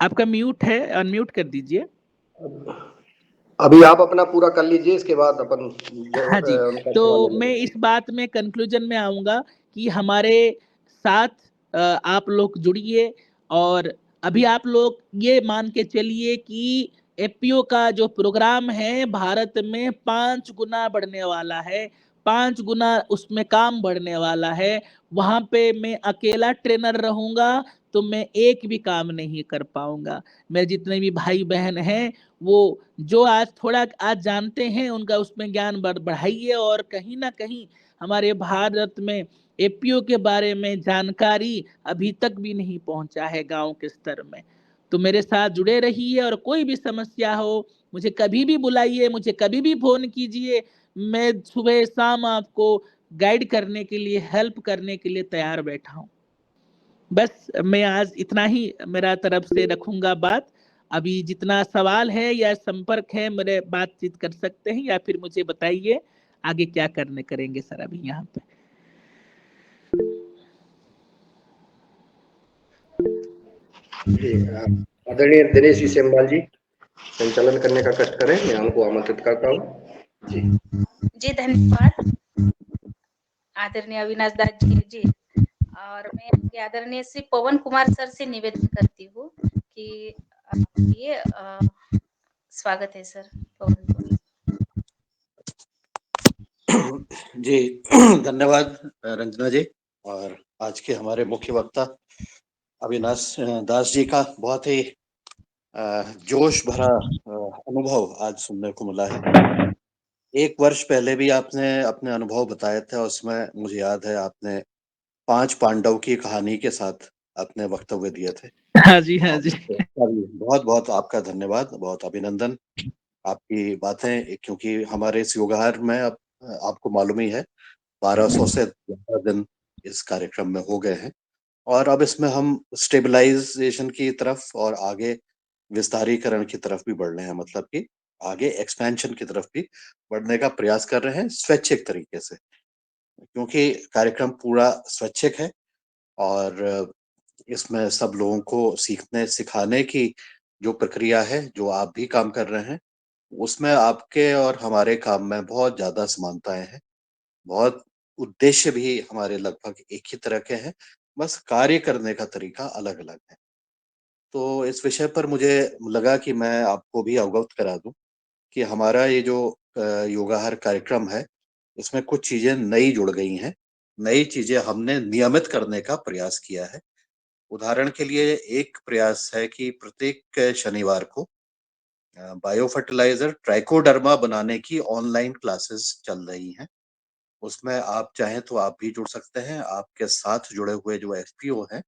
आपका म्यूट है, अनम्यूट कर दीजिए। अभी आप अपना पूरा कर लीजिए, इसके बाद अपन हाँ जी, उनका तो सवाल ले मैं लेंगे। इस बात में कंक्लूजन में आऊंगा कि हमारे साथ आप लोग जुड़िए। और अभी आप लोग ये मान के चलिए कि FPO का जो प्रोग्राम है भारत में 5 गुना बढ़ने वाला है, 5 गुना उसमें काम बढ़ने वाला है। वहां पे मैं अकेला ट्रेनर रहूंगा तो मैं एक भी काम नहीं कर पाऊंगा। मेरे जितने भी भाई बहन हैं वो जो आज थोड़ा आज जानते हैं उनका उसमें ज्ञान बढ़ाइए। और कहीं ना कहीं हमारे भारत में FPO के बारे में जानकारी अभी तक भी नहीं पहुंचा है गांव के स्तर में। तो मेरे साथ जुड़े रहिए, और कोई भी समस्या हो मुझे कभी भी बुलाइए, मुझे कभी भी फोन कीजिए। मैं सुबह शाम आपको गाइड करने के लिए, हेल्प करने के लिए तैयार बैठा हूँ। बस मैं आज इतना ही मेरा तरफ से रखूंगा बात। अभी जितना सवाल है या संपर्क है मेरे बातचीत कर सकते हैं, या फिर मुझे बताइए आगे क्या करने करेंगे सर अभी यहाँ पे। आदरणीय दिनेश जी सेमवाल जी संचालन करने का कष्ट करें, मैं उनको आमंत्रित करता हूँ जी। जी धन्यवाद आदरणीय अविनाश दास जी। और मैं आदरणीय श्री पवन कुमार सर से निवेदन करती हूँ कि ये स्वागत है सर पवन को। जी धन्यवाद रंजना जी। और आज के हमारे मुख्य वक्ता अविनाश दास जी का बहुत ही जोश भरा अनुभव आज सुनने को मिला है। 1 वर्ष पहले भी आपने अपने अनुभव बताए थे, और उसमें मुझे याद है आपने 5 पांडव की कहानी के साथ अपने वक्तव्य दिए थे। हाँ जी, हाँ जी। बहुत बहुत आपका धन्यवाद, बहुत अभिनंदन आपकी बातें, क्योंकि हमारे इस योगाहार में अब आपको मालूम ही है 1200 से ज्यादा दिन इस कार्यक्रम में हो गए हैं। और अब इसमें हम स्टेबलाइजेशन की तरफ और आगे विस्तारीकरण की तरफ भी बढ़ रहे हैं, मतलब कि आगे एक्सपेंशन की तरफ भी बढ़ने का प्रयास कर रहे हैं स्वैच्छिक तरीके से, क्योंकि कार्यक्रम पूरा स्वैच्छिक है। और इसमें सब लोगों को सीखने सिखाने की जो प्रक्रिया है, जो आप भी काम कर रहे हैं, उसमें आपके और हमारे काम में बहुत ज्यादा समानताएं हैं। बहुत उद्देश्य भी हमारे लगभग एक ही तरह के हैं, बस कार्य करने का तरीका अलग-अलग है। तो इस विषय पर मुझे लगा कि मैं आपको भी अवगत करा दूँ कि हमारा ये जो योगाहार कार्यक्रम है, इसमें कुछ चीज़ें नई जुड़ गई हैं। नई चीज़ें हमने नियमित करने का प्रयास किया है। उदाहरण के लिए एक प्रयास है कि प्रत्येक शनिवार को बायो फर्टिलाइज़र ट्राइकोडर्मा बनाने की ऑनलाइन क्लासेस चल रही हैं। उसमें आप चाहें तो आप भी जुड़ सकते हैं। आपके साथ जुड़े हुए जो एफपीओ हैं,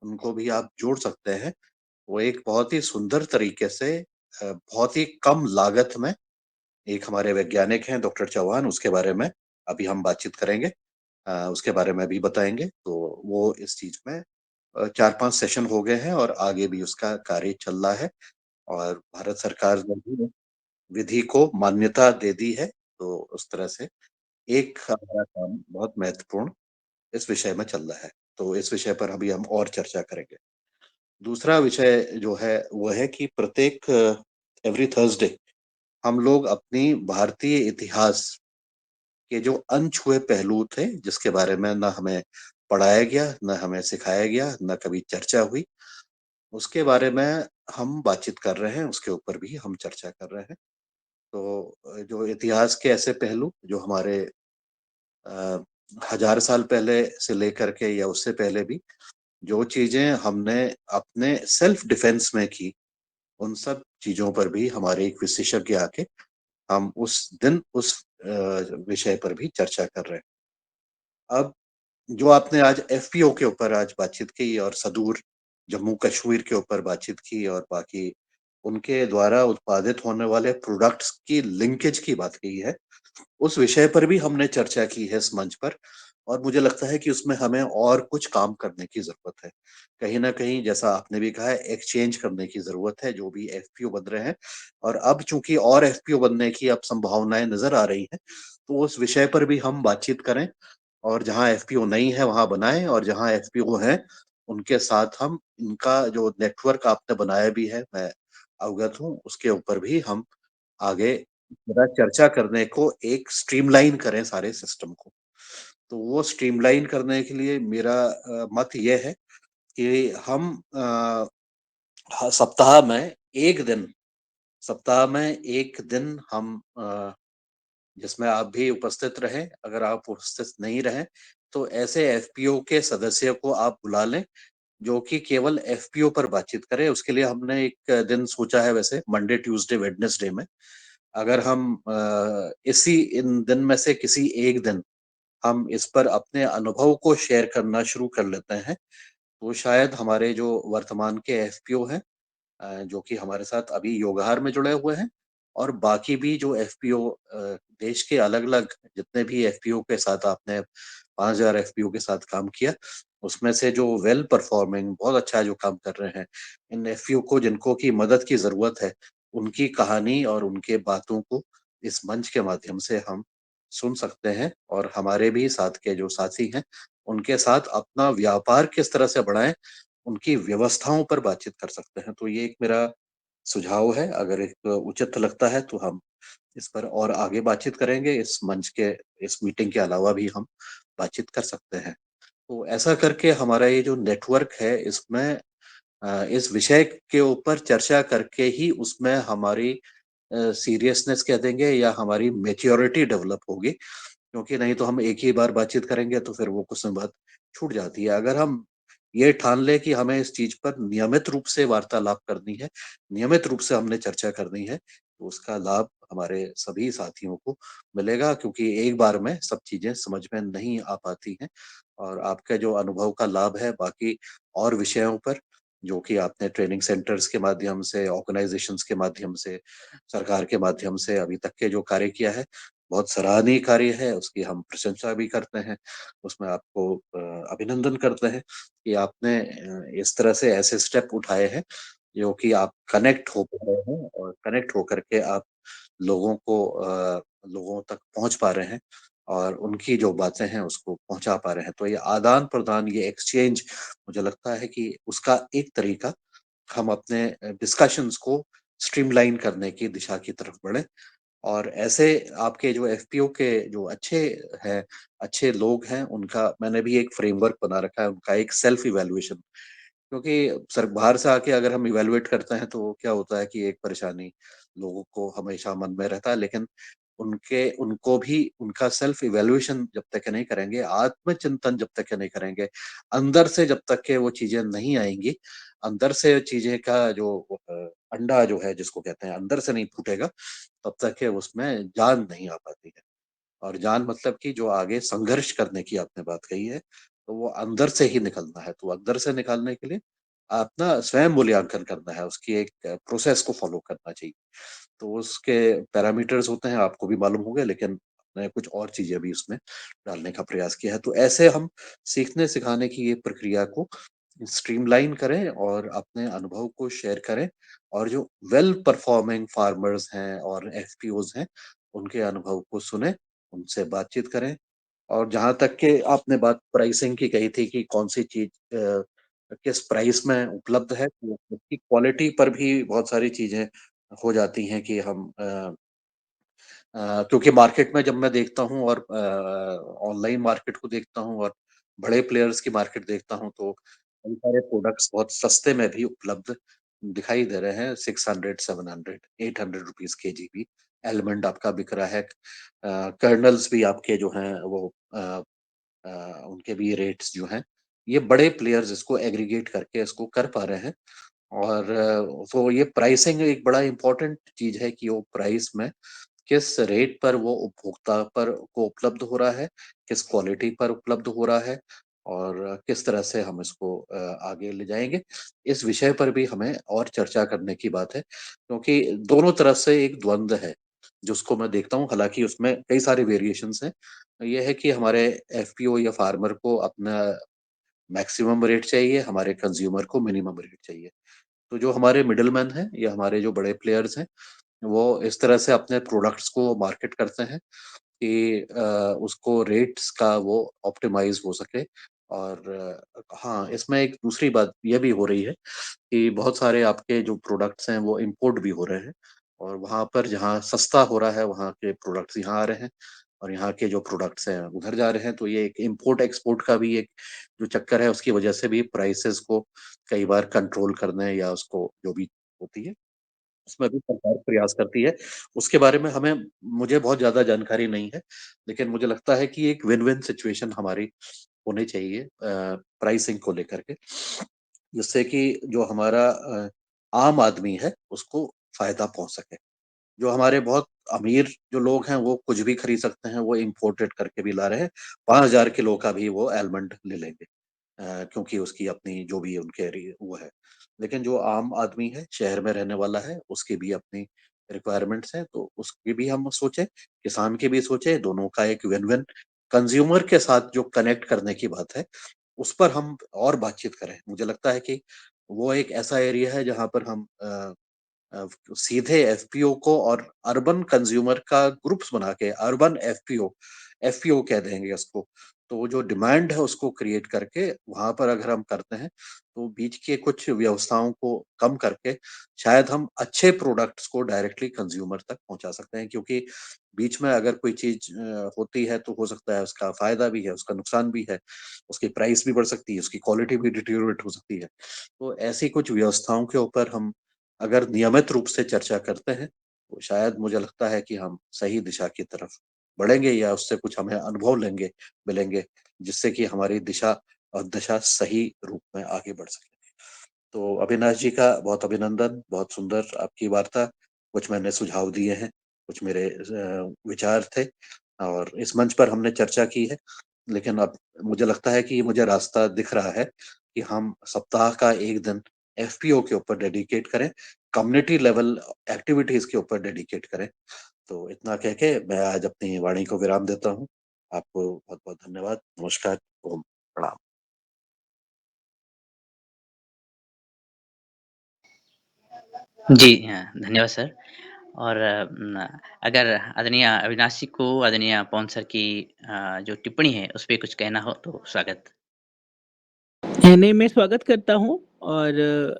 उनको भी आप जोड़ सकते हैं। वो एक बहुत ही सुंदर तरीके से बहुत ही कम लागत में, एक हमारे वैज्ञानिक हैं डॉक्टर चौहान, उसके बारे में अभी हम बातचीत करेंगे। उसके बारे में भी बताएँगे। तो वो इस चीज़ में 4-5 सेशन हो गए हैं और आगे भी उसका कार्य चल रहा है और भारत सरकार ने भी विधि को मान्यता दे दी है। तो उस तरह से एक हमारा काम बहुत महत्वपूर्ण इस विषय में चल रहा है। तो इस विषय पर अभी हम और चर्चा करेंगे। दूसरा विषय जो है वो है कि प्रत्येक एवरी थर्सडे हम लोग अपनी भारतीय इतिहास के जो अनछुए पहलू थे, जिसके बारे में ना हमें पढ़ाया गया, ना हमें सिखाया गया, ना कभी चर्चा हुई, उसके बारे में हम बातचीत कर रहे हैं, उसके ऊपर भी हम चर्चा कर रहे हैं। तो जो इतिहास के ऐसे पहलू जो हमारे अ, हज़ार साल पहले से लेकर के या उससे पहले भी जो चीज़ें हमने अपने सेल्फ डिफेंस में की, उन सब चीज़ों पर भी हमारे एक विशेषज्ञ आके हम उस दिन उस विषय पर भी चर्चा कर रहे हैं। अब जो आपने आज एफपीओ के ऊपर आज बातचीत की और सुदूर जम्मू कश्मीर के ऊपर बातचीत की और बाकी उनके द्वारा उत्पादित होने वाले प्रोडक्ट्स की लिंकेज की बात की है, उस विषय पर भी हमने चर्चा की है इस मंच पर और मुझे लगता है कि उसमें हमें और कुछ काम करने की ज़रूरत है। कहीं न कहीं जैसा आपने भी कहा है एक्सचेंज करने की ज़रूरत है, जो भी एफपीओ बन रहे हैं और अब चूँकि और एफपीओ बनने की अब संभावनाएँ नज़र आ रही हैं, तो उस विषय पर भी हम बातचीत करें और जहाँ एफपीओ नहीं है वहाँ बनाएँ और जहाँ एफपीओ हैं, उनके साथ हम इनका जो नेटवर्क आपने बनाया भी है, मैं अवगत हूँ, उसके ऊपर भी हम आगे ज़रा चर्चा करने को एक स्ट्रीमलाइन करें सारे सिस्टम को। तो वो स्ट्रीमलाइन करने के लिए मेरा मत ये है कि हम सप्ताह में 1 दिन हम जिसमें आप भी उपस्थित रहें, अगर आप उपस्थित नहीं रहें, तो ऐसे एफपीओ के सदस्य को आप बुला लें, जो कि केवल एफपीओ पर बातचीत करें। उसके लिए हमने एक दिन सोचा है वैसे मंडे, ट्यूसडे, वेडनेसडे में। अगर हम इसी इन दिन में से किसी एक दिन हम इस पर अपने अनुभव को शेयर करना शुरू कर लेते हैं, तो शायद हमारे जो वर्तमान के एफपीओ हैं जो कि हमारे साथ अभी योगहार में जुड़े हुए हैं और बाकी भी जो एफपीओ देश के अलग-अलग जितने भी एफपीओ के साथ आपने 5000 एफपीओ के साथ काम किया, उसमें से जो वेल परफॉर्मिंग बहुत अच्छा जो काम कर रहे हैं, इन एफपीओ को जिनको की मदद की ज़रूरत है, उनकी कहानी और उनके बातों को इस मंच के माध्यम से हम सुन सकते हैं और हमारे भी साथ के जो साथी हैं, उनके साथ अपना व्यापार किस तरह से बढ़ाएँ, उनकी व्यवस्थाओं पर बातचीत कर सकते हैं। तो ये एक मेरा सुझाव है, अगर एक उचित लगता है तो हम इस पर और आगे बातचीत करेंगे। इस मंच के इस मीटिंग के अलावा भी हम बातचीत कर सकते हैं। तो ऐसा करके हमारा ये जो नेटवर्क है इसमें इस विषय के ऊपर चर्चा करके ही उसमें हमारी सीरियसनेस कह देंगे या हमारी मैच्योरिटी डेवलप होगी। क्योंकि नहीं तो हम एक ही बार बातचीत करेंगे तो फिर वो कुछ समय बाद छूट जाती है। अगर हम ये ठान लें कि हमें इस चीज़ पर नियमित रूप से वार्तालाप करनी है, नियमित रूप से हमने चर्चा करनी है, तो उसका लाभ हमारे सभी साथियों को मिलेगा क्योंकि एक बार में सब चीज़ें समझ में नहीं आ पाती हैं और आपका जो अनुभव का लाभ है बाकी और विषयों पर, जो कि आपने ट्रेनिंग सेंटर्स के माध्यम से, ऑर्गनाइज़ेशंस के माध्यम से, सरकार के माध्यम से अभी तक के जो कार्य किया है, बहुत सराहनीय कार्य है, उसकी हम प्रशंसा भी करते हैं। उसमें आपको अभिनंदन करते हैं कि आपने इस तरह से ऐसे स्टेप उठाए हैं, जो कि आप कनेक्ट हो पा रहे हैं और कनेक्ट होकर के आप लोगों तक पहुँच पा रहे हैं और उनकी जो बातें हैं उसको पहुँचा पा रहे हैं। तो ये आदान-प्रदान, ये एक्सचेंज मुझे लगता है कि उसका एक तरीका हम अपने डिस्कशंस को स्ट्रीमलाइन करने की दिशा की तरफ बढ़ें और ऐसे आपके जो एफपीओ के जो अच्छे लोग हैं, उनका मैंने भी एक फ्रेमवर्क बना रखा है, उनका एक सेल्फ इवैल्यूएशन। क्योंकि सर बाहर से आके अगर हम इवैल्यूएट करते हैं तो क्या होता है कि एक परेशानी लोगों को हमेशा मन में रहता है, लेकिन उनको भी उनका सेल्फ इवैल्यूएशन जब तक नहीं करेंगे, आत्मचिंतन जब तक नहीं करेंगे, अंदर से जब तक के वो चीजें नहीं आएंगी, अंदर से चीजें का जो अंडा जो है जिसको कहते हैं अंदर से नहीं फूटेगा, तब तक के उसमें जान नहीं आ पाती है। और जान मतलब कि जो आगे संघर्ष करने की आपने बात कही है, तो वो अंदर से ही निकलना है। तो अंदर से निकालने के लिए आप ना स्वयं मूल्यांकन करना है, उसकी एक प्रोसेस को फॉलो करना चाहिए। तो उसके पैरामीटर्स होते हैं, आपको भी मालूम होंगे, लेकिन मैंने कुछ और चीजें भी उसमें डालने का प्रयास किया है। तो ऐसे हम सीखने सिखाने की ये प्रक्रिया को स्ट्रीमलाइन करें और अपने अनुभव को शेयर करें, और जो वेल परफॉर्मिंग फार्मर्स हैं और एफपीओज हैं, उनके अनुभव को सुने, उनसे बातचीत करें। और जहां तक के आपने बात प्राइसिंग की कही थी कि कौन सी चीज किस प्राइस में उपलब्ध है, तो उसकी क्वालिटी पर भी बहुत सारी चीजें हो जाती हैं कि हम क्योंकि मार्केट में जब मैं देखता हूँ और ऑनलाइन मार्केट को देखता हूँ और बड़े प्लेयर्स की मार्केट देखता हूँ, तो कई सारे प्रोडक्ट्स बहुत सस्ते में भी उपलब्ध दिखाई दे रहे हैं। 600, 700, 800 रुपीज केजी भी एलिमेंट आपका बिक रहा है। कर्नल्स भी आपके जो हैं वो उनके भी रेट्स जो हैं, ये बड़े प्लेयर्स इसको एग्रीगेट करके इसको कर पा रहे हैं। और तो ये प्राइसिंग एक बड़ा इम्पोर्टेंट चीज है कि वो प्राइस में किस रेट पर वो उपभोक्ता पर को उपलब्ध हो रहा है, किस क्वालिटी पर उपलब्ध हो रहा है, और किस तरह से हम इसको आगे ले जाएंगे। इस विषय पर भी हमें और चर्चा करने की बात है, क्योंकि दोनों तरफ से एक द्वंद्व है जिसको मैं देखता हूँ। हालांकि उसमें कई सारे वेरिएशंस हैं। ये है कि हमारे एफपीओ या फार्मर को अपना मैक्सिमम रेट चाहिए, हमारे कंज्यूमर को मिनिमम रेट चाहिए। तो जो हमारे मिडिलमैन हैं या हमारे जो बड़े प्लेयर्स हैं, वो इस तरह से अपने प्रोडक्ट्स को मार्केट करते हैं कि उसको रेट्स का वो ऑप्टिमाइज हो सके। और हाँ, इसमें एक दूसरी बात ये भी हो रही है कि बहुत सारे आपके जो प्रोडक्ट्स हैं वो इंपोर्ट भी हो रहे हैं, और वहाँ पर जहाँ सस्ता हो रहा है वहाँ के प्रोडक्ट्स यहाँ आ रहे हैं, और यहाँ के जो प्रोडक्ट्स हैं उधर जा रहे हैं। तो ये एक इंपोर्ट एक्सपोर्ट का भी एक जो चक्कर है, उसकी वजह से भी प्राइसेस को कई बार कंट्रोल करने या उसको जो भी होती है, उसमें भी सरकार प्रयास करती है। उसके बारे में मुझे बहुत ज़्यादा जानकारी नहीं है, लेकिन मुझे लगता है कि एक विन-विन सिचुएशन हमारी होनी चाहिए प्राइसिंग को लेकर के, जिससे कि जो हमारा आम आदमी है, उसको फ़ायदा पहुँच सके। जो हमारे बहुत अमीर जो लोग हैं, वो कुछ भी खरीद सकते हैं, वो इम्पोर्टेड करके भी ला रहे हैं। 5,000 किलो का भी वो आलमंड ले लेंगे। क्योंकि उसकी अपनी जो भी उनके वो है। लेकिन जो आम आदमी है, शहर में रहने वाला है, उसकी भी अपनी रिक्वायरमेंट्स हैं, तो उसकी भी हम सोचें, किसान की भी सोचें, दोनों का एक विन-विन। कंज्यूमर के साथ जो कनेक्ट करने की बात है, उस पर हम और बातचीत करें। मुझे लगता है कि वो एक ऐसा एरिया है जहाँ पर हम अ, सीधे एफपीओ को और अर्बन कंज्यूमर का ग्रुप्स बना के अर्बन एफपीओ एफपीओ कह देंगे उसको। तो वो जो डिमांड है उसको क्रिएट करके वहां पर अगर हम करते हैं, तो बीच के कुछ व्यवस्थाओं को कम करके शायद हम अच्छे प्रोडक्ट्स को डायरेक्टली कंज्यूमर तक पहुंचा सकते हैं। क्योंकि बीच में अगर कोई चीज होती है, तो हो सकता है उसका फायदा भी है, उसका नुकसान भी है, उसकी प्राइस भी बढ़ सकती है, उसकी क्वालिटी भी डिटीरियोरेट हो सकती है। तो ऐसी कुछ व्यवस्थाओं के ऊपर हम अगर नियमित रूप से चर्चा करते हैं, तो शायद मुझे लगता है कि हम सही दिशा की तरफ बढ़ेंगे, या उससे कुछ हमें अनुभव मिलेंगे, जिससे कि हमारी दिशा और दशा सही रूप में आगे बढ़ सके। तो अविनाश जी का बहुत अभिनंदन, बहुत सुंदर आपकी वार्ता। कुछ मैंने सुझाव दिए हैं, कुछ मेरे विचार थे, और इस मंच पर हमने चर्चा की है। लेकिन अब मुझे लगता है कि मुझे रास्ता दिख रहा है कि हम सप्ताह का एक दिन एफपीओ के ऊपर डेडिकेट करें, कम्युनिटी लेवल एक्टिविटीज के ऊपर डेडिकेट करें। तो इतना कह के मैं आज अपनी वाणी को विराम देता हूँ। आपको बहुत बहुत धन्यवाद। नमस्कार। ओम प्रणाम। जी, धन्यवाद सर। और अगर आदरणीय अविनाश जी को आदरणीय पवन सर की जो टिप्पणी है, उस पे कुछ कहना हो तो स्वागत। नहीं, मैं स्वागत करता हूँ और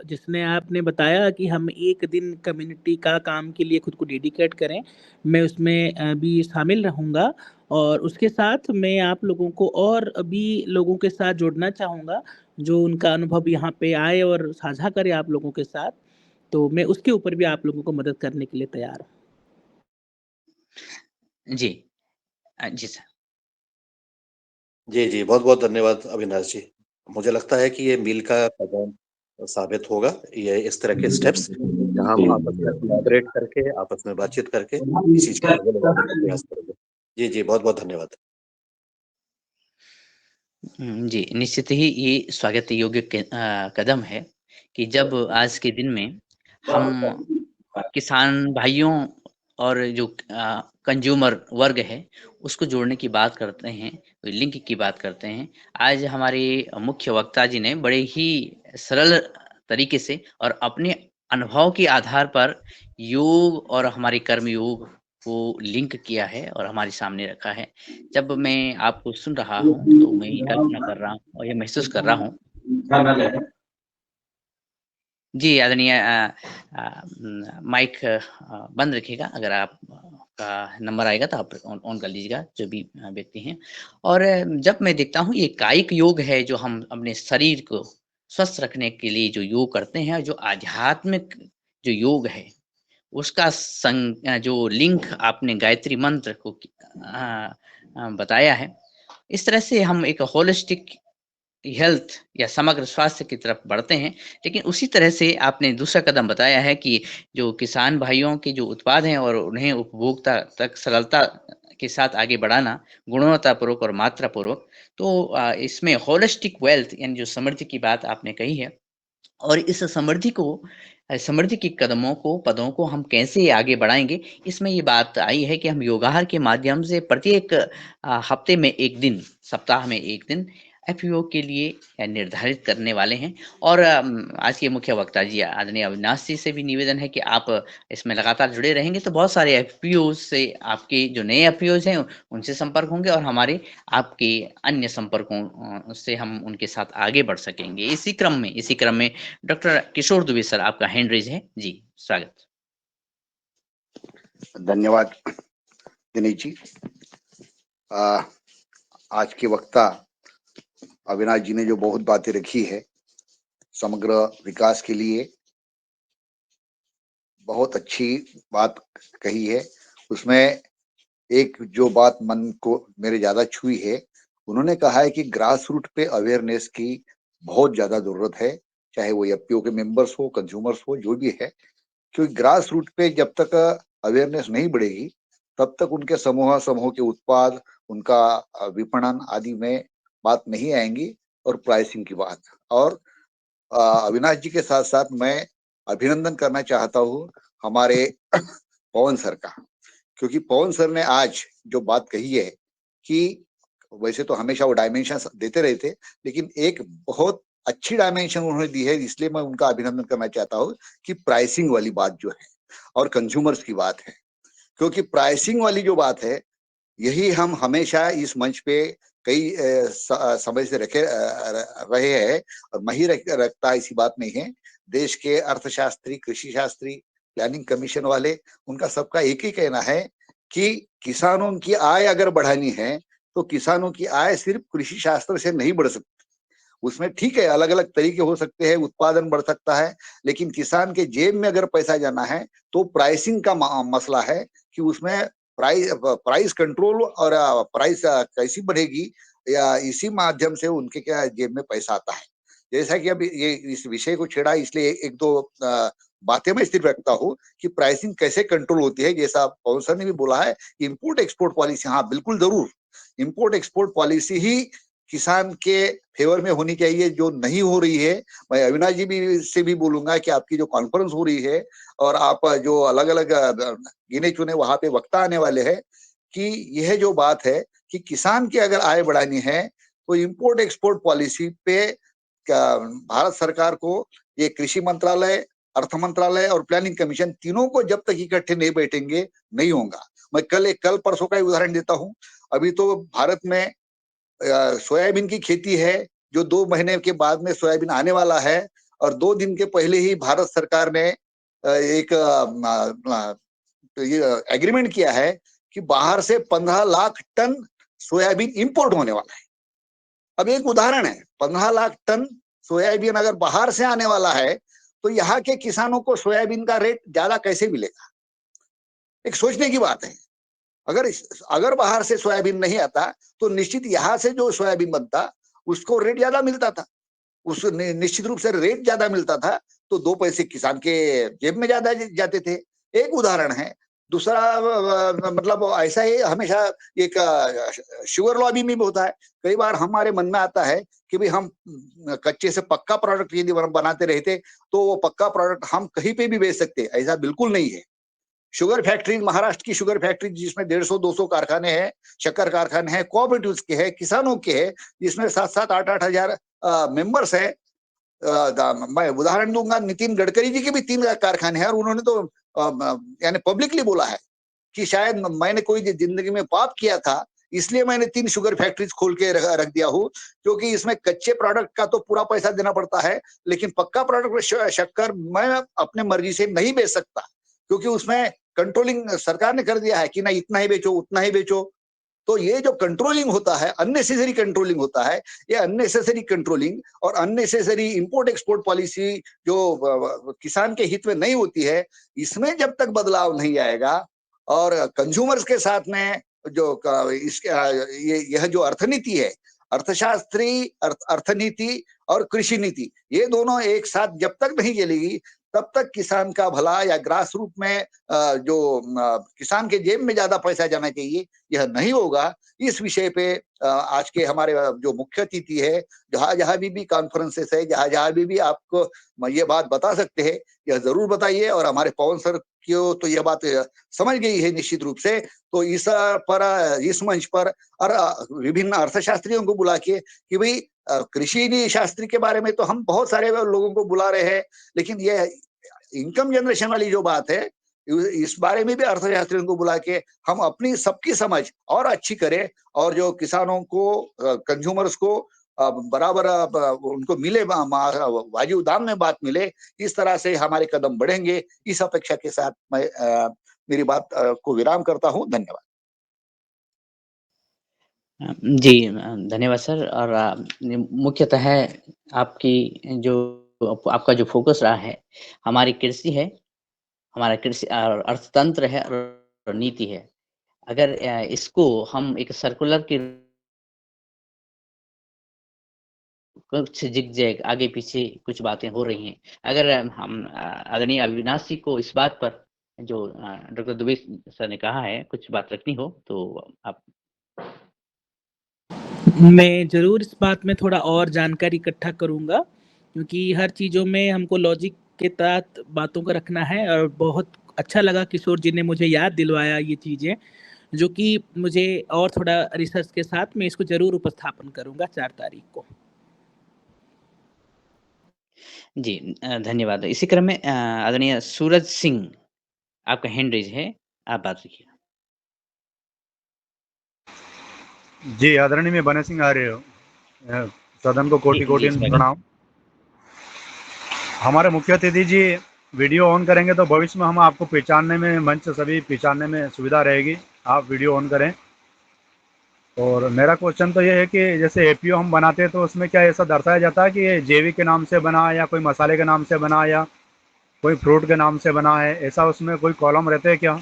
जिसने आपने बताया कि हम एक दिन कम्युनिटी का काम के लिए खुद को डेडिकेट करें, मैं उसमें भी शामिल रहूँगा और उसके साथ मैं आप लोगों को और भी लोगों के साथ जोड़ना चाहूँगा, जो उनका अनुभव यहाँ पे आए और साझा करें आप लोगों के साथ, तो मैं उसके ऊपर भी आप लोगों को मदद करने के लिए तैयार हूँ। जी। जी सर। जी, बहुत-बहुत धन्यवाद अविनाश जी। मुझे लगता है कि ये मील का कदम साबित होगा, ये इस तरह के स्टेप्स जहाँ हम आपस में कोलैबोरेट करके, आपस में बातचीत करके इस चीज़ को आगे ले जाने का प्रयास करेंगे। जी, बहुत-बहुत धन्यवाद। जी, निश्चित ही ये स्वागत योग्य कदम है कि जब आज के दिन में हम किसान भाइयों और जो कंज्यूमर वर्ग है, उसको जोड़ने की बात करते हैं, लिंक की बात करते हैं। आज हमारे मुख्य वक्ता जी ने बड़े ही सरल तरीके से और अपने अनुभव के आधार पर योग और हमारे कर्म योग को लिंक किया है और हमारे सामने रखा है। जब मैं आपको सुन रहा हूँ, तो मैं ये कल्पना कर रहा हूँ और ये महसूस कर रहा हूँ जी, आदरणीय माइक बंद रखिएगा, अगर आप का नंबर आएगा तो आप ऑन कर लीजिएगा, जो भी व्यक्ति हैं। और जब मैं देखता हूँ ये कायिक योग है, जो हम अपने शरीर को स्वस्थ रखने के लिए जो योग करते हैं, जो आध्यात्मिक जो योग है, उसका जो लिंक आपने गायत्री मंत्र को बताया है, इस तरह से हम एक होलिस्टिक हेल्थ या समग्र स्वास्थ्य की तरफ बढ़ते हैं। लेकिन उसी तरह से आपने दूसरा कदम बताया है कि जो किसान भाइयों के जो उत्पाद हैं और उन्हें उपभोक्ता तक सरलता के साथ आगे बढ़ाना, गुणवत्तापूर्वक और मात्रापूर्वक। तो इसमें होलिस्टिक वेल्थ यानी जो समृद्धि की बात आपने कही है और इस समृद्धि को समृद्धि के कदमों को, पदों को हम कैसे आगे बढ़ाएँगे, इसमें ये बात आई है कि हम योगाहार के माध्यम से प्रत्येक हफ्ते में 1 दिन, सप्ताह में 1 दिन एफपीओ के लिए निर्धारित करने वाले हैं। और आज के मुख्य वक्ता जी आदरणीय अविनाश जी से भी निवेदन है कि आप इसमें लगातार जुड़े रहेंगे तो बहुत सारे एफपीओज़ से आपके जो नए एफपीओज़ हैं, उनसे संपर्क होंगे और हमारे आपके अन्य संपर्कों से हम उनके साथ आगे बढ़ सकेंगे। इसी क्रम में डॉक्टर किशोर दुबे सर, आपका हैंड रेज़ है। जी, स्वागत। धन्यवाद दिनेश जी। आज के वक्ता अविनाश जी ने जो बहुत बातें रखी है समग्र विकास के लिए, बहुत अच्छी बात कही है। उसमें एक जो बात मन को मेरे ज्यादा छुई है, उन्होंने कहा है कि ग्रास रूट पे अवेयरनेस की बहुत ज्यादा जरूरत है, चाहे वो एफपीओ के मेंबर्स हो, कंज्यूमर्स हो, जो भी है। क्योंकि ग्रास रूट पे जब तक अवेयरनेस नहीं बढ़ेगी, तब तक उनके समूह के उत्पाद, उनका विपणन आदि में बात नहीं आएंगी और प्राइसिंग की बात। और अविनाश जी के साथ साथ मैं अभिनंदन करना चाहता हूँ हमारे पवन सर का, क्योंकि पवन सर ने आज जो बात कही है कि वैसे तो हमेशा वो डायमेंशन देते रहे थे, लेकिन एक बहुत अच्छी डायमेंशन उन्होंने दी है, इसलिए मैं उनका अभिनंदन करना चाहता हूँ कि प्राइसिंग वाली बात जो है और कंज्यूमर्स की बात है। क्योंकि प्राइसिंग वाली जो बात है, यही हम हमेशा इस मंच पे कई समय से रहे हैं और मैं ही रखता इसी बात नहीं है। देश के अर्थशास्त्री, कृषि शास्त्री, प्लानिंग कमीशन वाले, उनका सबका एक ही कहना है कि किसानों की आय अगर बढ़ानी है तो किसानों की आय सिर्फ कृषि शास्त्र से नहीं बढ़ सकती। उसमें ठीक है, अलग अलग तरीके हो सकते हैं, उत्पादन बढ़ सकता है, लेकिन किसान के जेब में अगर पैसा जाना है तो प्राइसिंग का मसला है कि उसमें प्राइस कंट्रोल और प्राइस कैसी बढ़ेगी, या इसी माध्यम से उनके क्या जेब में पैसा आता है। जैसा कि अब ये इस विषय को छेड़ा, इसलिए एक दो बातें मैं स्थिर रखता हूँ कि प्राइसिंग कैसे कंट्रोल होती है। जैसा पवन सर ने भी बोला है, इम्पोर्ट एक्सपोर्ट पॉलिसी, हाँ बिल्कुल जरूर, इम्पोर्ट एक्सपोर्ट पॉलिसी ही किसान के फेवर में होनी चाहिए, जो नहीं हो रही है। मैं अविनाश जी भी से भी बोलूंगा कि आपकी जो कॉन्फ्रेंस हो रही है और आप जो अलग अलग गिने चुने वहां पे वक्ता आने वाले हैं, कि यह जो बात है कि किसान की अगर आय बढ़ानी है तो इम्पोर्ट एक्सपोर्ट पॉलिसी पे भारत सरकार को, ये कृषि मंत्रालय, अर्थ मंत्रालय और प्लानिंग कमीशन, तीनों को जब तक इकट्ठे नहीं बैठेंगे नहीं होगा। मैं कल परसों का उदाहरण देता हूँ। अभी तो भारत में सोयाबीन की खेती है, जो 2 महीने के बाद में सोयाबीन आने वाला है, और 2 दिन के पहले ही भारत सरकार ने एक ये एग्रीमेंट किया है कि बाहर से 15 लाख टन सोयाबीन इंपोर्ट होने वाला है। अब एक उदाहरण है, 15 लाख टन सोयाबीन अगर बाहर से आने वाला है तो यहाँ के किसानों को सोयाबीन का रेट ज्यादा कैसे मिलेगा? एक सोचने की बात है। अगर बाहर से सोयाबीन नहीं आता तो निश्चित यहाँ से जो सोयाबीन बनता उसको रेट ज्यादा मिलता था, उस निश्चित रूप से रेट ज्यादा मिलता था तो 2 पैसे किसान के जेब में ज्यादा जाते थे। एक उदाहरण है। दूसरा मतलब ऐसा ही हमेशा एक शुगर लॉबी में भी होता है। कई बार हमारे मन में आता है कि भाई हम कच्चे से पक्का प्रोडक्ट यदि बनाते रहते तो वो पक्का प्रोडक्ट हम कहीं पे भी बेच सकते। ऐसा बिल्कुल नहीं है। शुगर फैक्ट्री, महाराष्ट्र की शुगर फैक्ट्री जिसमें 150-200 कारखाने हैं, शक्कर कारखाने हैं, कोऑपरेटिव्स के हैं, किसानों के हैं, जिसमें 7-7, 8-8 हजार मेंबर्स हैं। मैं उदाहरण दूंगा, नितिन गडकरी जी के भी 3 कारखाने हैं और उन्होंने तो यानी पब्लिकली बोला है कि शायद मैंने कोई जिंदगी में पाप किया था इसलिए मैंने 3 शुगर फैक्ट्रीज खोल के रख दिया हूँ, क्योंकि इसमें कच्चे प्रोडक्ट का तो पूरा पैसा देना पड़ता है, लेकिन पक्का प्रोडक्ट शक्कर मैं अपने मर्जी से नहीं बेच सकता, क्योंकि उसमें कंट्रोलिंग सरकार ने कर दिया है कि नहीं इतना ही बेचो उतना ही बेचो। तो ये जो कंट्रोलिंग होता है, अननेसेसरी कंट्रोलिंग होता है, ये अननेसेसरी कंट्रोलिंग और अननेसेसरी इंपोर्ट एक्सपोर्ट पॉलिसी जो किसान के हित में नहीं होती है, इसमें जब तक बदलाव नहीं आएगा और कंज्यूमर्स के साथ में जो यह जो अर्थनीति है, अर्थशास्त्री, अर्थनीति और कृषि नीति, ये दोनों एक साथ जब तक नहीं चलेगी तब तक किसान का भला या ग्रास रूट में जो किसान के जेब में ज्यादा पैसा जाना चाहिए यह नहीं होगा। इस विषय पे आज के हमारे जो मुख्य अतिथि है, जहां भी कॉन्फ्रेंसेस है, जहां भी आपको ये बात बता सकते हैं, यह जरूर बताइए। और हमारे पवन सर को तो यह बात समझ गई है निश्चित रूप से। तो इस मंच पर और विभिन्न अर्थशास्त्रियों को बुला के कि भाई कृषि शास्त्री के बारे में तो हम बहुत सारे लोगों को बुला रहे हैं, लेकिन ये इनकम जनरेशन वाली जो बात है इस बारे में भी अर्थशास्त्रियों को बुला के हम अपनी सबकी समझ और अच्छी करें, और जो किसानों को, कंज्यूमर्स को बराबर उनको मिले, वाजिब दाम में बात मिले, इस तरह से हमारे कदम बढ़ेंगे। इस अपेक्षा के साथ मैं मेरी बात को विराम करता हूं। धन्यवाद। जी, धन्यवाद सर। और मुख्यतः आपकी जो आपका जो फोकस रहा है, हमारी कृषि है, हमारा कृषि और अर्थतंत्र है और नीति है। अगर इसको हम एक सर्कुलर के कुछ जिग-जैग आगे पीछे कुछ बातें हो रही हैं। अगर हम आदरणीय अविनाश जी को इस बात पर जो डॉक्टर दुबे सर ने कहा है कुछ बात रखनी हो तो आप। मैं ज़रूर इस बात में थोड़ा और जानकारी इकट्ठा करूँगा, क्योंकि हर चीज़ों में हमको लॉजिक के तहत बातों को रखना है। और बहुत अच्छा लगा किशोर जी ने मुझे याद दिलवाया ये चीज़ें, जो कि मुझे और थोड़ा रिसर्च के साथ मैं इसको ज़रूर उपस्थापन करूँगा 4 तारीख को। जी, धन्यवाद। इसी क्रम में आदरणीय सूरज सिंह, आपका हैंड रेज़ है, आप बात रखिए। जी, आदरणीय मैं बने सिंह आर्य, सदन को कोटि-कोटि प्रणाम। हमारे मुख्य अतिथि जी वीडियो ऑन करेंगे तो भविष्य में हम आपको पहचानने में, मंच सभी पहचानने में सुविधा रहेगी। आप वीडियो ऑन करें। और मेरा क्वेश्चन तो ये है कि जैसे एपीओ हम बनाते हैं तो उसमें क्या ऐसा दर्शाया जाता है कि ये जैविक के नाम से बना या कोई मसाले के नाम से बना या कोई फ्रूट के नाम से बना है, ऐसा उसमें कोई कॉलम रहते हैं क्या?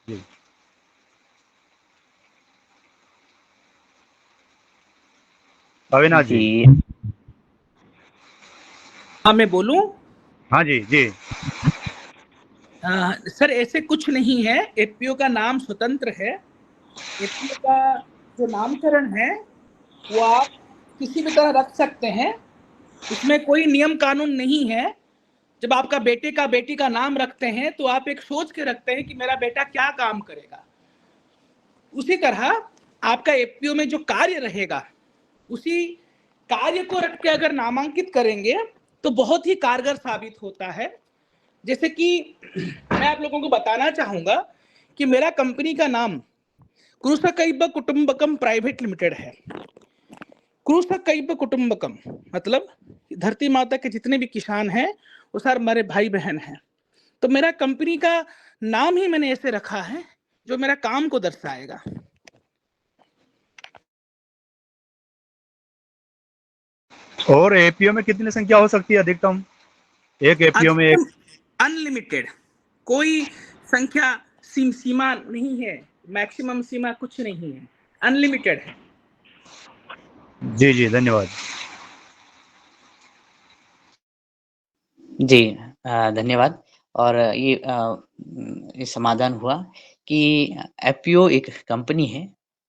जी। अविनाश जी। हाँ, मैं बोलूं? हाँ जी, जी। सर ऐसे कुछ नहीं है। एपीओ का नाम स्वतंत्र है। एपीओ का जो नामकरण है वो आप किसी भी तरह रख सकते हैं, उसमें कोई नियम कानून नहीं है। जब आपका बेटे का बेटी का नाम रखते हैं तो आप एक सोच के रखते हैं कि मेरा बेटा क्या काम करेगा। उसी तरह आपका एपीओ में जो कार्य रहेगा उसी कार्य को रख के अगर नामांकित करेंगे तो बहुत ही कारगर साबित होता है। जैसे कि मैं आप लोगों को बताना चाहूंगा कि मेरा कंपनी का नाम कृषकैव कुटुंबकम प्राइवेट लिमिटेड है। कृषक कैप कुटुंबकम, मतलब धरती माता के जितने भी किसान हैं वो सारे हमारे भाई बहन हैं। तो मेरा कंपनी का नाम ही मैंने ऐसे रखा है जो मेरा काम को दर्शाएगा। और एपीओ में कितनी संख्या हो सकती है अधिकतम? एक एपीओ में एक अनलिमिटेड, कोई संख्या सीमा नहीं है, मैक्सिमम सीमा कुछ नहीं है, अनलिमिटेड है। जी जी, धन्यवाद। जी धन्यवाद। और ये समाधान हुआ कि एपीओ एक कंपनी है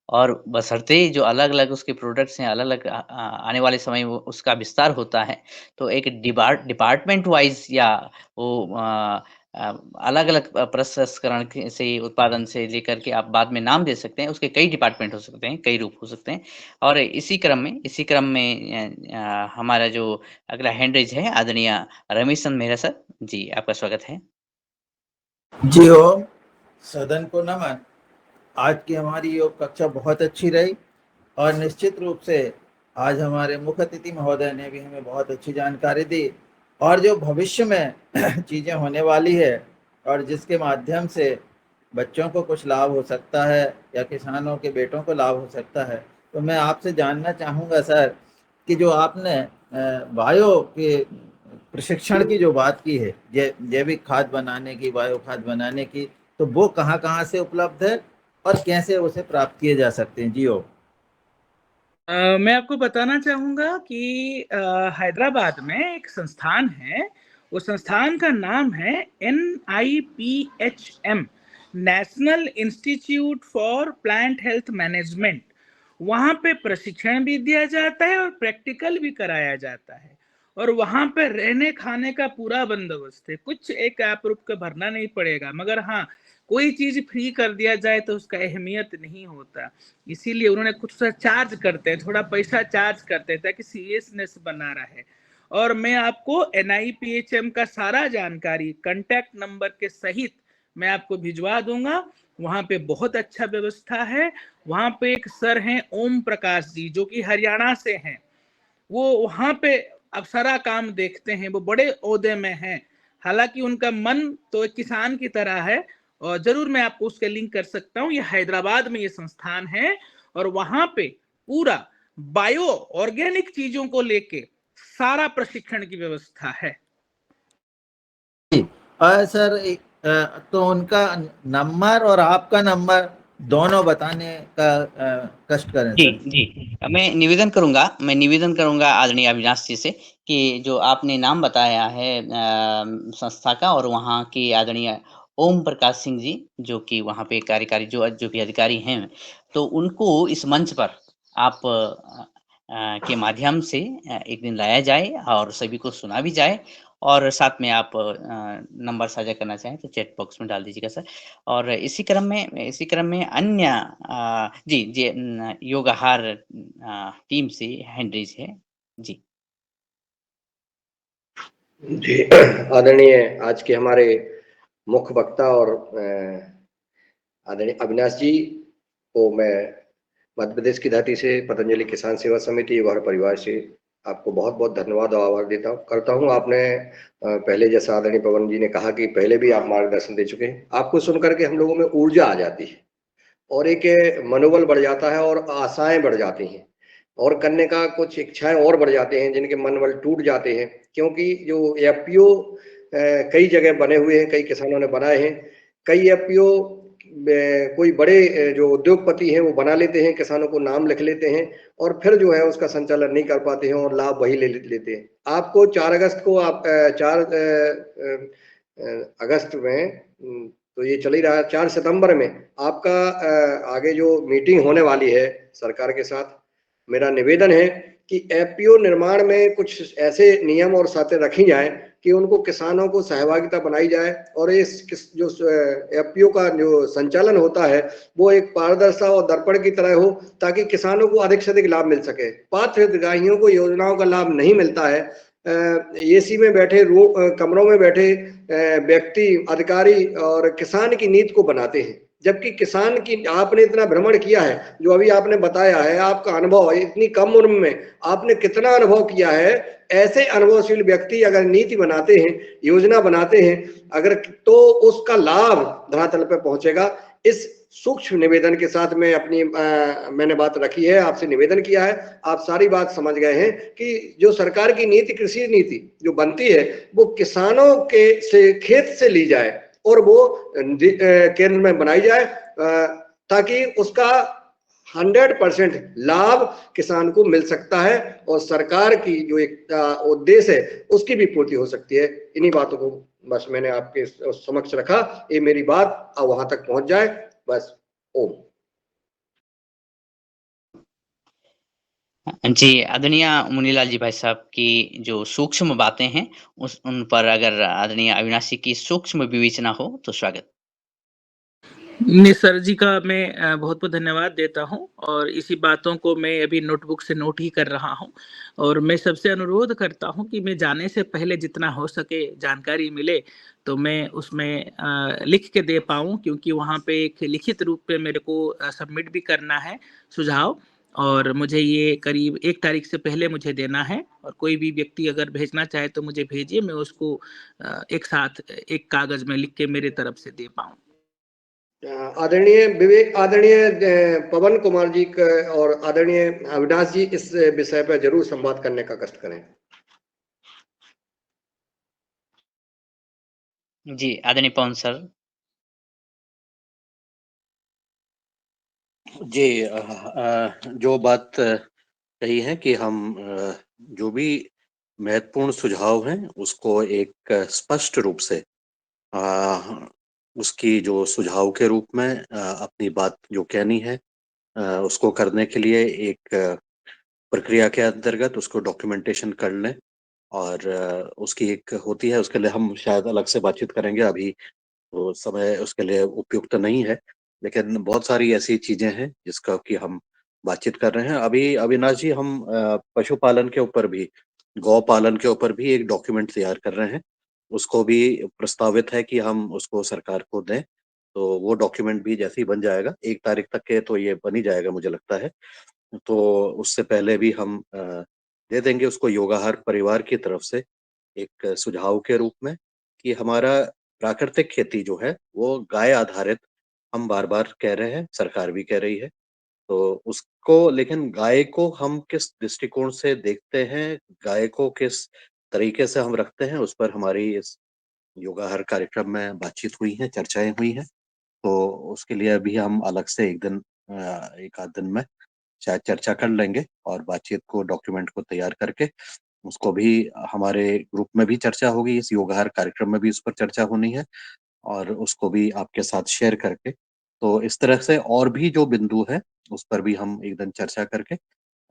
और बशर्ते जो अलग-अलग उसके प्रोडक्ट्स हैं, अलग-अलग आने वाले समय में वो उसका विस्तार होता है, तो एक डिपार्टमेंट वाइज़ या वो अलग-अलग प्रसंस्करण के से उत्पादन से लेकर के आप बाद में नाम दे सकते हैं, उसके कई डिपार्टमेंट हो सकते हैं, कई रूप हो सकते हैं। और इसी क्रम में हमारा जो अगला हैंड रेज़ है आदरणीय रमेश चंद मेहरा सर, जी आपका स्वागत है। जी ओम, सदन को नमन। आज की हमारी योग कक्षा बहुत अच्छी रही और निश्चित रूप से आज हमारे मुख्य अतिथि महोदय ने भी हमें बहुत अच्छी जानकारी दी और जो भविष्य में चीज़ें होने वाली है और जिसके माध्यम से बच्चों को कुछ लाभ हो सकता है या किसानों के बेटों को लाभ हो सकता है, तो मैं आपसे जानना चाहूँगा सर कि जो आपने बायो के प्रशिक्षण की जो बात की है, जैविक खाद बनाने की, बायो खाद बनाने की, तो वो कहाँ से उपलब्ध है और कैसे उसे प्राप्त किए जा सकते हैं? जी मैं आपको बताना चाहूंगा कि हैदराबाद में एक संस्थान है, उस संस्थान का नाम है NIPHM, national institute for plant health management. वहां पे प्रशिक्षण भी दिया जाता है और प्रैक्टिकल भी कराया जाता है और वहां पे रहने खाने का पूरा बंदोबस्त है। कुछ एक ऐप रुक के भरना नहीं पड़ेगा, मगर हाँ कोई चीज फ्री कर दिया जाए तो उसका अहमियत नहीं होता, इसीलिए उन्होंने कुछ सा चार्ज करते हैं, थोड़ा पैसा चार्ज करते हैं ताकि सीरियसनेस बना रहे। और मैं आपको NIPHM का सारा जानकारी कांटेक्ट नंबर के सहित मैं आपको भिजवा दूंगा। वहां पे बहुत अच्छा व्यवस्था है। वहां पे एक सर हैं ओम प्रकाश जी, जो कि हरियाणा से हैं, वो वहां पे अब सारा काम देखते हैं, वो बड़े ओहदे में हैं। हालांकि उनका मन तो एक किसान की तरह है और जरूर मैं आपको उसके लिंक कर सकता हूँ। ये हैदराबाद में ये संस्थान है और वहां पे पूरा बायो ऑर्गेनिक चीजों को लेके सारा प्रशिक्षण की व्यवस्था है। और सर तो उनका नंबर और आपका नंबर दोनों बताने का कष्ट करें जी सर। जी, मैं निवेदन करूंगा आदरणीय अविनाश जी से कि जो आपने नाम बताया है संस्था का और वहाँ के आदरणीय ओम प्रकाश सिंह जी, जो कि वहाँ पे कार्यकारी जो भी अधिकारी हैं, तो उनको इस मंच पर आप के माध्यम से एक दिन लाया जाए और सभी को सुना भी जाए और साथ में आप नंबर साझा करना चाहें तो चैट बॉक्स में डाल दीजिएगा सर। और इसी क्रम में अन्य जी योगाहार टीम से हैंड रेज है। जी जी आदरणीय आज के हमारे मुख्य वक्ता और आदरणीय अविनाश जी को मैं मध्य प्रदेश की धरती से पतंजलि किसान सेवा समिति और परिवार से आपको बहुत बहुत धन्यवाद और आभार करता हूँ। आपने पहले जैसा आदरणीय पवन जी ने कहा कि पहले भी आप मार्गदर्शन दे चुके हैं, आपको सुन करके हम लोगों में ऊर्जा आ जाती है और एक मनोबल बढ़ जाता है और आशाएं बढ़ जाती हैं और करने का कुछ इच्छाएं और बढ़ जाते हैं जिनके मनोबल टूट जाते हैं, क्योंकि जो एफपीओ कई जगह बने हुए हैं, कई किसानों ने बनाए हैं। कई एफपीओ कोई बड़े जो उद्योगपति हैं वो बना लेते हैं, किसानों को नाम लिख लेते हैं और फिर जो है उसका संचालन नहीं कर पाते हैं और लाभ वही ले लेते हैं। आपको 4 अगस्त को आप 4 अगस्त में तो ये चल ही रहा है, 4 सितंबर में आपका आगे जो मीटिंग होने वाली है सरकार के साथ, मेरा निवेदन है कि एफपीओ निर्माण में कुछ ऐसे नियम और शर्तें रखी जाएं कि उनको किसानों को सहभागिता बनाई जाए और इस जो एफपीओ का जो संचालन होता है वो एक पारदर्शिता और दर्पण की तरह हो, ताकि किसानों को अधिक से अधिक लाभ मिल सके। पात्र हितग्राहियों को योजनाओं का लाभ नहीं मिलता है। एसी में बैठे कमरों में बैठे व्यक्ति, अधिकारी और किसान की नीति को बनाते हैं जबकि किसान की आपने इतना भ्रमण किया है, जो अभी आपने बताया है, आपका अनुभव है, इतनी कम उम्र में आपने कितना अनुभव किया है। ऐसे अनुभवशील व्यक्ति अगर नीति बनाते हैं, योजना बनाते हैं, अगर तो उसका लाभ धरातल पर पहुंचेगा। इस सूक्ष्म निवेदन के साथ में मैंने बात रखी है, आपसे निवेदन किया है, आप सारी बात समझ गए हैं कि जो सरकार की नीति, कृषि नीति जो बनती है, वो किसानों के से खेत से ली जाए और वो केंद्र में बनाई जाए, ताकि उसका 100% लाभ किसान को मिल सकता है और सरकार की जो एक उद्देश्य है उसकी भी पूर्ति हो सकती है। इन्हीं बातों को बस मैंने आपके समक्ष रखा, ये मेरी बात वहां तक पहुंच जाए, बस। ओम। जी, आदरणीय मुनीलाल जी भाई साहब की जो सूक्ष्म बातें हैं, उन पर अगर आदरणीय अविनाश जी की सूक्ष्म विवेचना हो तो स्वागत। सर जी का मैं बहुत-बहुत धन्यवाद देता हूँ और इसी बातों को मैं अभी नोटबुक से नोट ही कर रहा हूँ और मैं सबसे अनुरोध करता हूँ कि मैं जाने से पहले जितना हो सके जानकारी मिले तो मैं उसमें लिख के दे पाऊँ, क्योंकि वहाँ पे एक लिखित रूप में मेरे को सबमिट भी करना है सुझाव, और मुझे ये करीब 1 तारीख से पहले मुझे देना है। और कोई भी व्यक्ति अगर भेजना चाहे तो मुझे भेजिए, मैं उसको एक साथ एक कागज़ में लिख के मेरे तरफ से दे पाऊँ। आदरणीय पवन कुमार जी और आदरणीय अविनाश जी इस विषय पर जरूर संवाद करने का कष्ट करें। जी, आदरणीय पवन सर। जी, जो बात कही है कि हम जो भी महत्वपूर्ण सुझाव हैं उसको एक स्पष्ट रूप से उसकी जो सुझाव के रूप में अपनी बात जो कहनी है उसको करने के लिए एक प्रक्रिया के अंतर्गत उसको डॉक्यूमेंटेशन कर लें, और उसकी एक होती है, उसके लिए हम शायद अलग से बातचीत करेंगे, अभी तो समय उसके लिए उपयुक्त नहीं है, लेकिन बहुत सारी ऐसी चीजें हैं जिसका कि हम बातचीत कर रहे हैं। अभी अविनाश जी, हम पशुपालन के ऊपर भी, गौ पालन के ऊपर भी एक डॉक्यूमेंट तैयार कर रहे हैं, उसको भी प्रस्तावित है कि हम उसको सरकार को दें। तो वो डॉक्यूमेंट भी जैसे ही बन जाएगा 1 तारीख तक के तो ये बन ही जाएगा मुझे लगता है, तो उससे पहले भी हम दे देंगे उसको योगाहार परिवार की तरफ से एक सुझाव के रूप में कि हमारा प्राकृतिक खेती जो है वो गाय आधारित, हम बार-बार कह रहे हैं, सरकार भी कह रही है। तो उसको, लेकिन गाय को हम किस दृष्टिकोण से देखते हैं, गाय को किस तरीके से हम रखते हैं, उस पर हमारी इस योगाहार कार्यक्रम में बातचीत हुई है, चर्चाएँ हुई हैं। तो उसके लिए अभी हम अलग से एक दिन, 1 आध दिन में शायद चर्चा कर लेंगे और बातचीत को, डॉक्यूमेंट को तैयार करके उसको भी हमारे ग्रुप में भी चर्चा होगी, इस योगाहार कार्यक्रम में भी उस पर चर्चा होनी है और उसको भी आपके साथ शेयर करके, तो इस तरह से और भी जो बिंदु है उस पर भी हम एक दिन चर्चा करके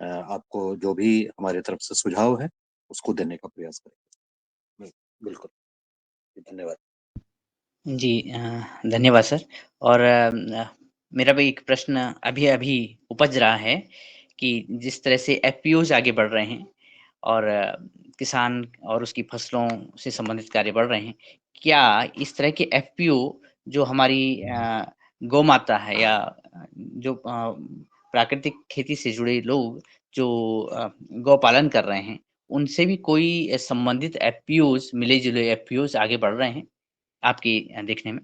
आपको जो भी हमारी तरफ से सुझाव है उसको देने का प्रयास करेंगे। बिल्कुल, धन्यवाद। जी, धन्यवाद सर। और मेरा भी एक प्रश्न अभी-अभी उपज रहा है कि जिस तरह से एफपीओज़ आगे बढ़ रहे हैं और किसान और उसकी फसलों से संबंधित कार्य बढ़ रहे हैं, क्या इस तरह के एफपीओ जो हमारी गौ माता है या जो प्राकृतिक खेती से जुड़े लोग जो गौ पालन कर रहे हैं, उनसे भी कोई संबंधित एफपीओज़, मिले-जुले एफपीओज़ आगे बढ़ रहे हैं, आपकी देखने में?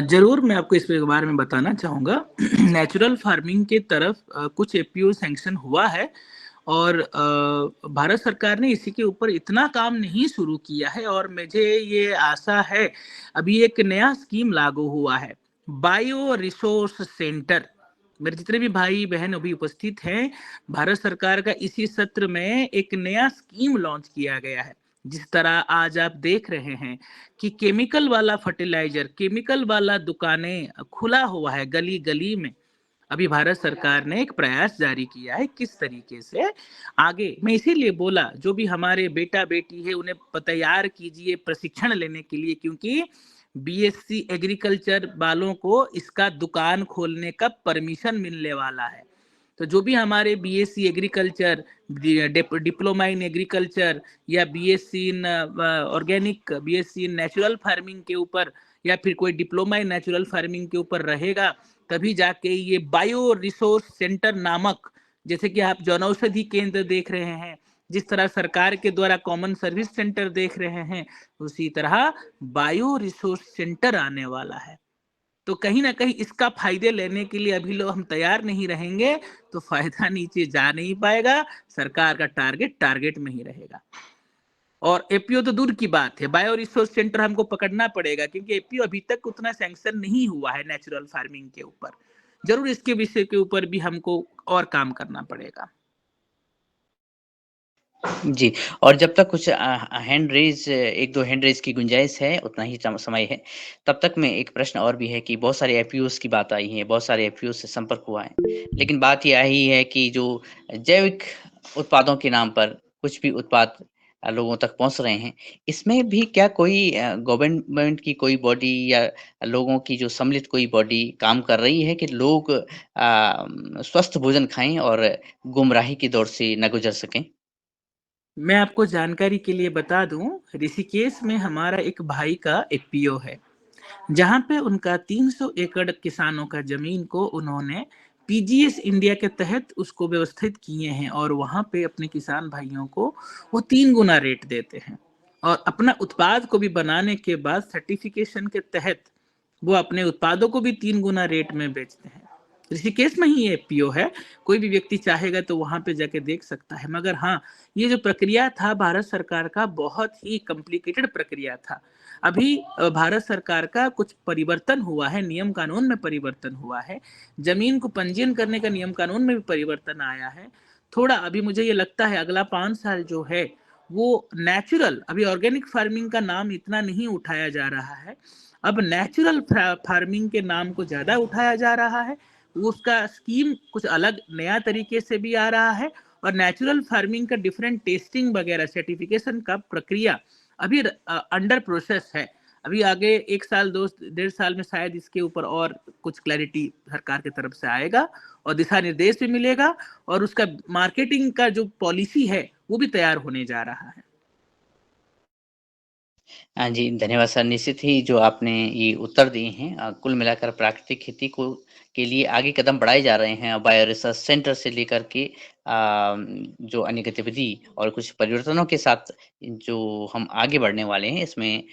ज़रूर मैं आपको इस बारे में बताना चाहूँगा। नेचुरल फार्मिंग की तरफ कुछ एपीओ सैंक्शन हुआ है और भारत सरकार ने इसी के ऊपर इतना काम नहीं शुरू किया है, और मुझे ये आशा है, अभी एक नया स्कीम लागू हुआ है, बायो रिसोर्स सेंटर। मेरे जितने भी भाई बहन अभी उपस्थित हैं, भारत सरकार का इसी सत्र में एक नया स्कीम लॉन्च किया गया है। जिस तरह आज आप देख रहे हैं कि केमिकल वाला फर्टिलाइजर, केमिकल वाला दुकानें खुला हुआ है गली गली में, अभी भारत सरकार ने एक प्रयास जारी किया है किस तरीके से आगे। मैं इसीलिए बोला, जो भी हमारे बेटा बेटी है उन्हें तैयार कीजिए प्रशिक्षण लेने के लिए, क्योंकि बीएससी एग्रीकल्चर वालों को इसका दुकान खोलने का परमिशन मिलने वाला है। तो जो भी हमारे BSc agriculture, diploma in agriculture या BSc in organic, BSc in natural farming के ऊपर या फिर कोई डिप्लोमा इन नेचुरल फार्मिंग के ऊपर रहेगा, तभी जाके ये बायो रिसोर्स सेंटर नामक, जैसे कि आप जनौषधि केंद्र देख रहे हैं, जिस तरह सरकार के द्वारा कॉमन सर्विस सेंटर देख रहे हैं, उसी तरह बायो रिसोर्स सेंटर आने वाला है। तो कहीं ना कहीं इसका फायदे लेने के लिए अभी लोग हम तैयार नहीं रहेंगे तो फायदा नीचे जा नहीं पाएगा, सरकार का टारगेट में ही रहेगा। और एपीओ तो दूर की बात है, बायो रिसोर्स सेंटर हमको पकड़ना पड़ेगा, क्योंकि एपीओ अभी तक उतना सैंक्शन नहीं हुआ है नेचुरल फार्मिंग के ऊपर। जरूर इसके विषय के ऊपर भी हमको और काम करना पड़ेगा। जी, और जब तक कुछ हैंड रेज, एक दो हैंड रेज की गुंजाइश है, उतना ही समय है, तब तक में एक प्रश्न और भी है कि बहुत सारे एफपीओस की बात आई है, बहुत सारे एफपीओ से संपर्क हुआ है, लेकिन बात यह आई है कि जो जैविक उत्पादों के नाम पर कुछ भी उत्पाद लोगों तक पहुंच रहे हैं, इसमें भी क्या कोई गवर्नमेंट की कोई बॉडी या लोगों की जो सम्मिलित कोई बॉडी काम कर रही है कि लोग स्वस्थ भोजन खाएं और गुमराही की दौर से न गुजर सकें? मैं आपको जानकारी के लिए बता दूं, ऋषिकेश में हमारा एक भाई का एपीओ है, जहां पे उनका 300 एकड़ किसानों का जमीन को उन्होंने पीजीएस इंडिया के तहत उसको व्यवस्थित किए हैं, और वहां पे अपने किसान भाइयों को वो 3 गुना रेट देते हैं, और अपना उत्पाद को भी बनाने के बाद सर्टिफिकेशन के तहत वो अपने उत्पादों को भी 3 गुना रेट में बेचते हैं। ऋषिकेश में ही एपीओ है, कोई भी व्यक्ति चाहेगा तो वहां पे जाके देख सकता है। मगर हाँ, ये जो प्रक्रिया था भारत सरकार का, बहुत ही कॉम्प्लिकेटेड प्रक्रिया था। अभी भारत सरकार का कुछ परिवर्तन हुआ है, नियम कानून में परिवर्तन हुआ है, जमीन को पंजीयन करने का नियम कानून में भी परिवर्तन आया है। थोड़ा अभी मुझे ये लगता है अगला 5 साल जो है वो नेचुरल, अभी ऑर्गेनिक फार्मिंग का नाम इतना नहीं उठाया जा रहा है, अब नेचुरल फार्मिंग के नाम को ज्यादा उठाया जा रहा है। उसका स्कीम कुछ अलग नया तरीके से भी आ रहा है, और नेचुरल फार्मिंग का डिफरेंट टेस्टिंग वगैरह सर्टिफिकेशन का प्रक्रिया अभी अंडर प्रोसेस है। अभी आगे 1 साल 2-1.5 साल में शायद इसके ऊपर और कुछ क्लैरिटी सरकार की तरफ से आएगा, और दिशा निर्देश भी मिलेगा, और उसका मार्केटिंग का जो पॉलिसी है वो भी तैयार होने जा रहा है। हाँ जी, धन्यवाद सर। निश्चित ही जो आपने ये उत्तर दिए हैं, कुल मिलाकर प्राकृतिक खेती को के लिए आगे कदम बढ़ाए जा रहे हैं, बायो रिसर्च सेंटर से लेकर के जो अन्य गतिविधि और कुछ परिवर्तनों के साथ जो हम आगे बढ़ने वाले हैं, इसमें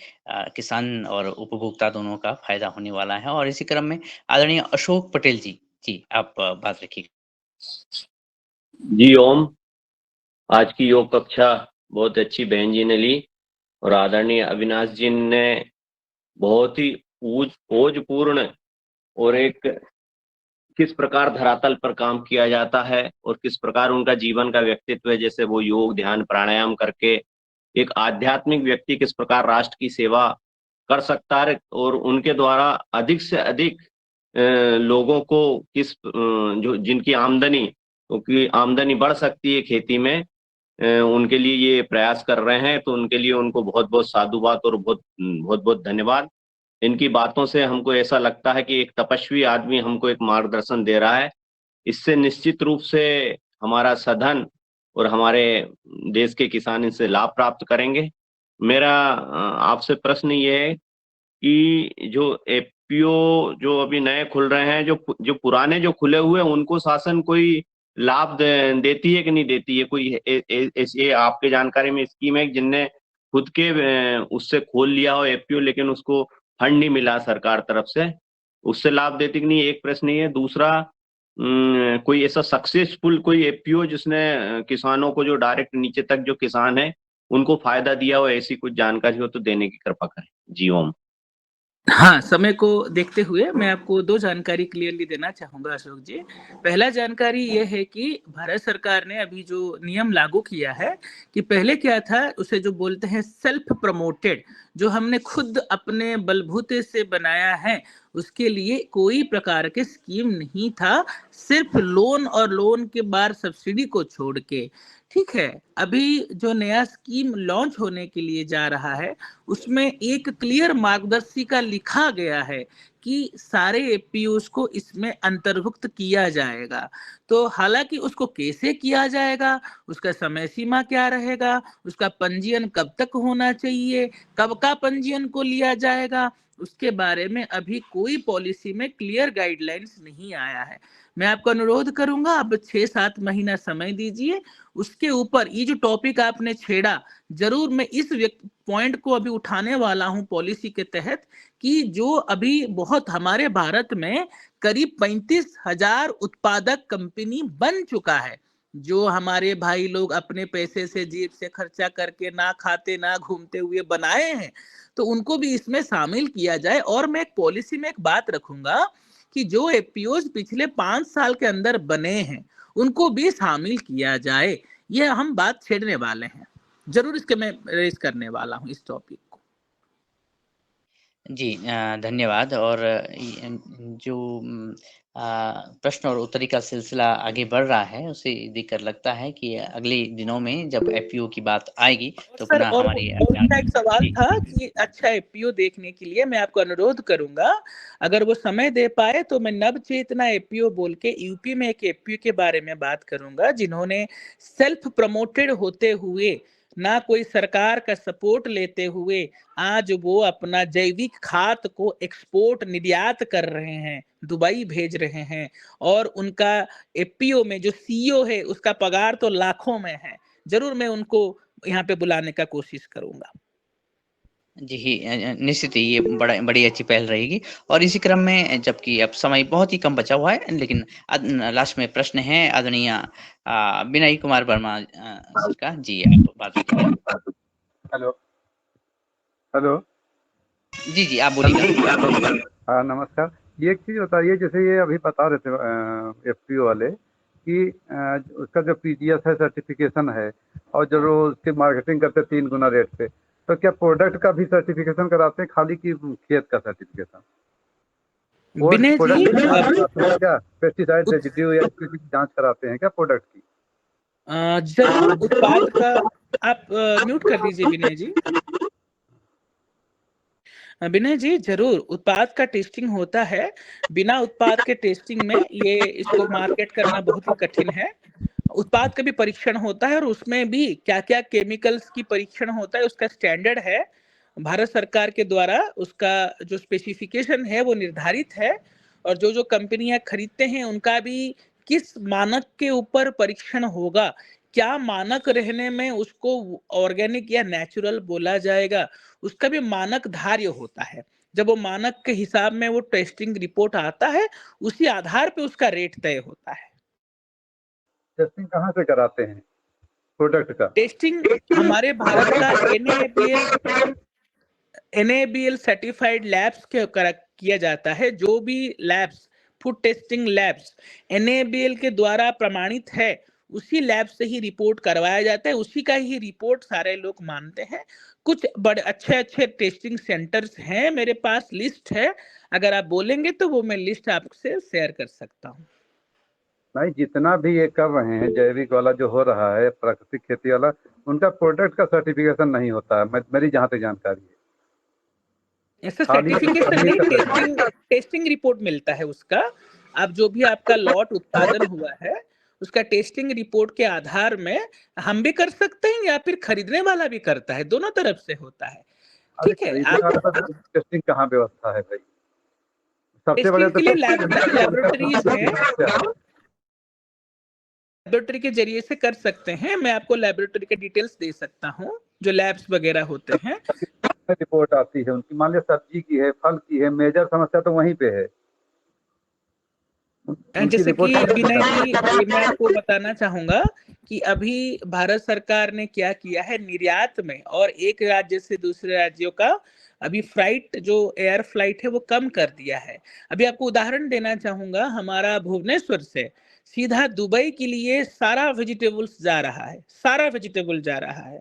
किसान और उपभोक्ता दोनों का फायदा होने वाला है। और इसी क्रम में आदरणीय अशोक पटेल जी आप बात रखिए। जी ओम, आज की योग कक्षा बहुत अच्छी बहन जी ने ली, और आदरणीय अविनाश जी ने बहुत ही ओजपूर्ण और एक किस प्रकार धरातल पर काम किया जाता है और किस प्रकार उनका जीवन का व्यक्तित्व है, जैसे वो योग ध्यान प्राणायाम करके एक आध्यात्मिक व्यक्ति किस प्रकार राष्ट्र की सेवा कर सकता है, और उनके द्वारा अधिक से अधिक लोगों को किस जो जिनकी आमदनी, क्योंकि आमदनी बढ़ सकती है खेती में, उनके लिए ये प्रयास कर रहे हैं। तो उनके लिए उनको बहुत बहुत साधुवाद और बहुत बहुत धन्यवाद। इनकी बातों से हमको ऐसा लगता है कि एक तपस्वी आदमी हमको एक मार्गदर्शन दे रहा है। इससे निश्चित रूप से हमारा सधन और हमारे देश के किसान इससे लाभ प्राप्त करेंगे। मेरा आपसे प्रश्न ये है कि जो एपीओ जो अभी नए खुल रहे हैं, जो पुराने जो खुले हुए हैं, उनको शासन कोई लाभ देती है कि नहीं देती है? कोई ऐसी आपके जानकारी में स्कीम है जिनने खुद के उससे खोल लिया हो एपीओ, लेकिन उसको फंड नहीं मिला सरकार तरफ से, उससे लाभ देती कि नहीं? एक प्रश्न ये है। दूसरा, कोई ऐसा सक्सेसफुल कोई एपीओ जिसने किसानों को, जो डायरेक्ट नीचे तक जो किसान है उनको फायदा दिया हो, ऐसी कुछ जानकारी हो तो देने की कृपा करें। जी ओम। हाँ, समय को देखते हुए मैं आपको 2 जानकारी क्लियरली देना चाहूंगा अशोक जी। पहला जानकारी ये है कि भारत सरकार ने अभी जो नियम लागू किया है कि पहले क्या था, उसे जो बोलते हैं सेल्फ प्रमोटेड, जो हमने खुद अपने बलबूते से बनाया है, उसके लिए कोई प्रकार के स्कीम नहीं था, सिर्फ लोन और लोन के बाद सब्सिडी को छोड़ के। ठीक है, अभी जो नया स्कीम लॉन्च होने के लिए जा रहा है, उसमें एक क्लियर मार्गदर्शिका लिखा गया है कि सारे एपीओस को इसमें अंतर्भुक्त किया जाएगा। तो हालांकि उसको कैसे किया जाएगा, उसका समय सीमा क्या रहेगा, उसका पंजीयन कब तक होना चाहिए, कब का पंजीयन को लिया जाएगा, उसके बारे में अभी कोई पॉलिसी में क्लियर गाइडलाइंस नहीं आया है। मैं आपको अनुरोध करूंगा, आप 6-7 महीना समय दीजिए, उसके ऊपर ये जो टॉपिक आपने छेड़ा, जरूर मैं इस पॉइंट को अभी उठाने वाला हूं पॉलिसी के तहत, कि जो अभी बहुत हमारे भारत में करीब 35,000 उत्पादक कंपनी बन चुका है, जो हमारे भाई लोग अपने पैसे से जेब से खर्चा करके ना खाते ना घूमते हुए बनाए हैं, तो उनको भी इसमें शामिल किया जाए। और मैं एक पॉलिसी में एक बात रखूंगा कि जो एपीओज पिछले 5 साल के अंदर बने हैं उनको भी शामिल किया जाए। ये हम बात छेड़ने वाले हैं, जरूर इसके मैं रेस करने वाला हूँ इस टॉपिक को। जी धन्यवाद। और जो प्रश्न और उत्तरी का सिलसिला आगे बढ़ रहा है, उसे देखकर लगता है कि अगले दिनों में जब एफपीओ की बात आएगी तो सर, पुनः और हमारी मेरा एक सवाल जी, था कि अच्छा एपीओ देखने के लिए मैं आपको अनुरोध करूंगा, अगर वो समय दे पाए तो मैं नव चेतना एपीओ बोल के यूपी में एक एपीओ के बारे में बात करूंगा, जिन्होंने सेल्फ प्रमोटेड होते हुए, ना कोई सरकार का सपोर्ट लेते हुए, आज वो अपना जैविक खाद को एक्सपोर्ट निर्यात कर रहे हैं, दुबई भेज रहे हैं, और उनका एपीओ में जो सीईओ है उसका पगार तो लाखों में है। जरूर मैं उनको यहाँ पे बुलाने का कोशिश करूंगा। जी निश्चित ही ये बड़ी अच्छी पहल रहेगी। और इसी क्रम में, जबकि अब समय बहुत ही कम बचा हुआ है, लेकिन लास्ट में प्रश्न है आदरणीय विनय कुमार वर्मा सर का। जी आप बात कीजिए। Hello hello. जी आप बोलिएगा। हाँ नमस्कार। ये एक चीज़ बताइए, जैसे ये अभी बता रहे थे एफपीओ वाले कि उसका जो पीजीएस है सर्टिफिकेशन है, और जो उसकी मार्केटिंग करते 3 गुना रेट पे, तो क्या प्रोडक्ट का भी सर्टिफिकेशन कराते हैं, खाली की खेत का सर्टिफिकेशन? वो विनय जी, क्या पेस्टिसाइड रेजिड्यू या किसी की जांच कराते हैं क्या प्रोडक्ट की? जरूर उत्पाद का, आप म्यूट कर दीजिए विनय जी। विनय जी, जरूर उत्पाद का टेस्टिंग होता है। बिना उत्पाद के टेस्टिंग में ये इसको मार्केट करना बहुत ही कठिन है। उत्पाद का भी परीक्षण होता है, और उसमें भी क्या क्या केमिकल्स की परीक्षण होता है, उसका स्टैंडर्ड है भारत सरकार के द्वारा, उसका जो स्पेसिफिकेशन है वो निर्धारित है। और जो जो कंपनियां खरीदते हैं उनका भी किस मानक के ऊपर परीक्षण होगा, क्या मानक रहने में उसको ऑर्गेनिक या नेचुरल बोला जाएगा, उसका भी मानक धार्य होता है। जब वो मानक के हिसाब में वो टेस्टिंग रिपोर्ट आता है, उसी आधार पे उसका रेट तय होता है। टेस्टिंग कहाँ से कराते हैं प्रोडक्ट का? टेस्टिंग हमारे भारत का एनएबीएल सर्टिफाइड लैब्स के किया जाता है। जो भी labs, food testing labs NABL के द्वारा प्रमाणित है, उसी लैब से ही रिपोर्ट करवाया जाता है, उसी का ही रिपोर्ट सारे लोग मानते हैं। कुछ बड़े अच्छे अच्छे टेस्टिंग सेंटर्स हैं, मेरे पास लिस्ट है, अगर आप बोलेंगे तो वो मैं लिस्ट आपसे शेयर कर सकता हूँ। नहीं, जितना भी ये कर रहे हैं जैविक वाला जो हो रहा है, प्राकृतिक खेती वाला, उनका प्रोडक्ट का सर्टिफिकेशन नहीं होता है, मेरी जहाँ तक जानकारी है। ऐसा सर्टिफिकेशन नहीं, टेस्टिंग रिपोर्ट मिलता है उसका। आप जो भी आपका लॉट उत्पादन हुआ है, उसका टेस्टिंग रिपोर्ट के आधार में हम भी कर सकते हैं, या फिर खरीदने वाला भी करता है, दोनों तरफ से होता है। ठीक है, टेस्टिंग कहाँ व्यवस्था है भाई? सबसे बड़े के लिए लैबोरेटरीज हैं, लैबोरेटरी के जरिए से कर सकते हैं। मैं आपको लैबोरेटरी के डिटेल्स दे सकता हूँ, जो लैब्स वगैरह होते हैं। रिपोर्ट आती है उनकी, मान लिया सब्जी की है, फल की है, मेजर समस्या तो वहीं पे है। जैसे कि विनय जी, मैं आपको बताना चाहूंगा कि अभी भारत सरकार ने क्या किया है निर्यात में, और एक राज्य से दूसरे राज्यों का अभी फ्लाइट, जो एयर फ्लाइट है वो कम कर दिया है। अभी आपको उदाहरण देना चाहूंगा, हमारा भुवनेश्वर से सीधा दुबई के लिए सारा वेजिटेबल्स जा रहा है, सारा वेजिटेबल जा रहा है।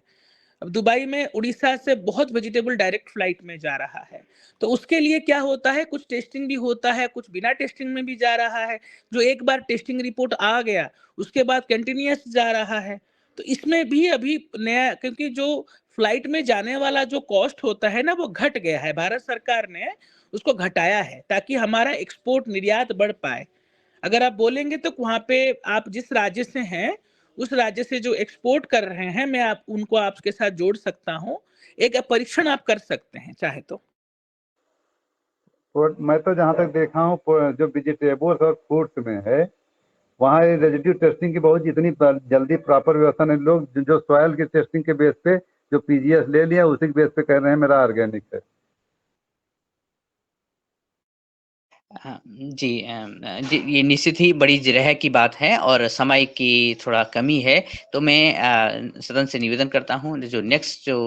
अब दुबई में उड़ीसा से बहुत वेजिटेबल डायरेक्ट फ्लाइट में जा रहा है। तो उसके लिए क्या होता है, कुछ टेस्टिंग भी होता है, कुछ बिना टेस्टिंग में भी जा रहा है। जो एक बार टेस्टिंग रिपोर्ट आ गया, उसके बाद कंटिन्यूअस जा रहा है। तो इसमें भी अभी नया, क्योंकि जो फ्लाइट में जाने वाला जो कॉस्ट होता है ना, वो घट गया है, भारत सरकार ने उसको घटाया है, ताकि हमारा एक्सपोर्ट निर्यात बढ़ पाए। अगर आप बोलेंगे तो वहां पे आप जिस राज्य से हैं, उस राज्य से जो एक्सपोर्ट कर रहे हैं, मैं आप उनको आपके साथ जोड़ सकता हूँ, एक परीक्षण आप कर सकते हैं चाहे तो। तो मैं तो जहाँ तक देखा हूँ जो वेजिटेबल्स और फ्रूट्स में है, वहाँ ये रेजिड्यू टेस्टिंग की बहुत जितनी जल्दी प्रॉपर व्यवस्था नहीं, लोग जो सॉयल की टेस्टिंग के बेस पे जो पीजीएस ले लिया उसी के बेस पे कह रहे हैं मेरा ऑर्गेनिक है। हाँ, जी जी, ये निश्चित ही बड़ी जिरह की बात है और समय की थोड़ा कमी है, तो मैं सदन से निवेदन करता हूँ जो नेक्स्ट जो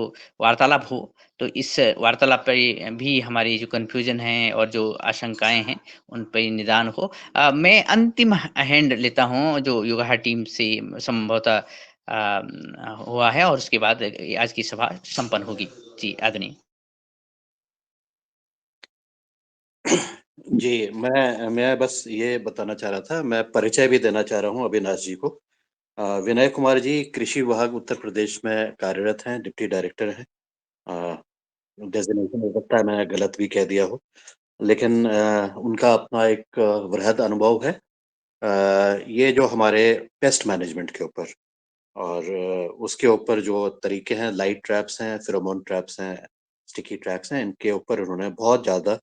वार्तालाप हो, तो इस वार्तालाप पे भी हमारी जो कन्फ्यूजन है और जो आशंकाएँ हैं, उन पे निदान हो। मैं अंतिम हैंड लेता हूँ जो योगा टीम से संभवतः हुआ है और उसके बाद आज की सभा संपन्न होगी। जी, आदरणीय। जी, मैं बस ये बताना चाह रहा था, मैं परिचय भी देना चाह रहा हूँ अविनाश जी को। विनय कुमार जी कृषि विभाग उत्तर प्रदेश में कार्यरत हैं, डिप्टी डायरेक्टर हैं। डेज़िग्नेशन हो सकता है मैं गलत भी कह दिया हो, लेकिन उनका अपना एक वृहद अनुभव है। ये जो हमारे पेस्ट मैनेजमेंट के ऊपर और उसके ऊपर जो तरीके हैं, लाइट ट्रैप्स हैं, फेरोमोन ट्रैप्स हैं, स्टिकी ट्रैप्स हैं, इनके ऊपर उन्होंने बहुत ज़्यादा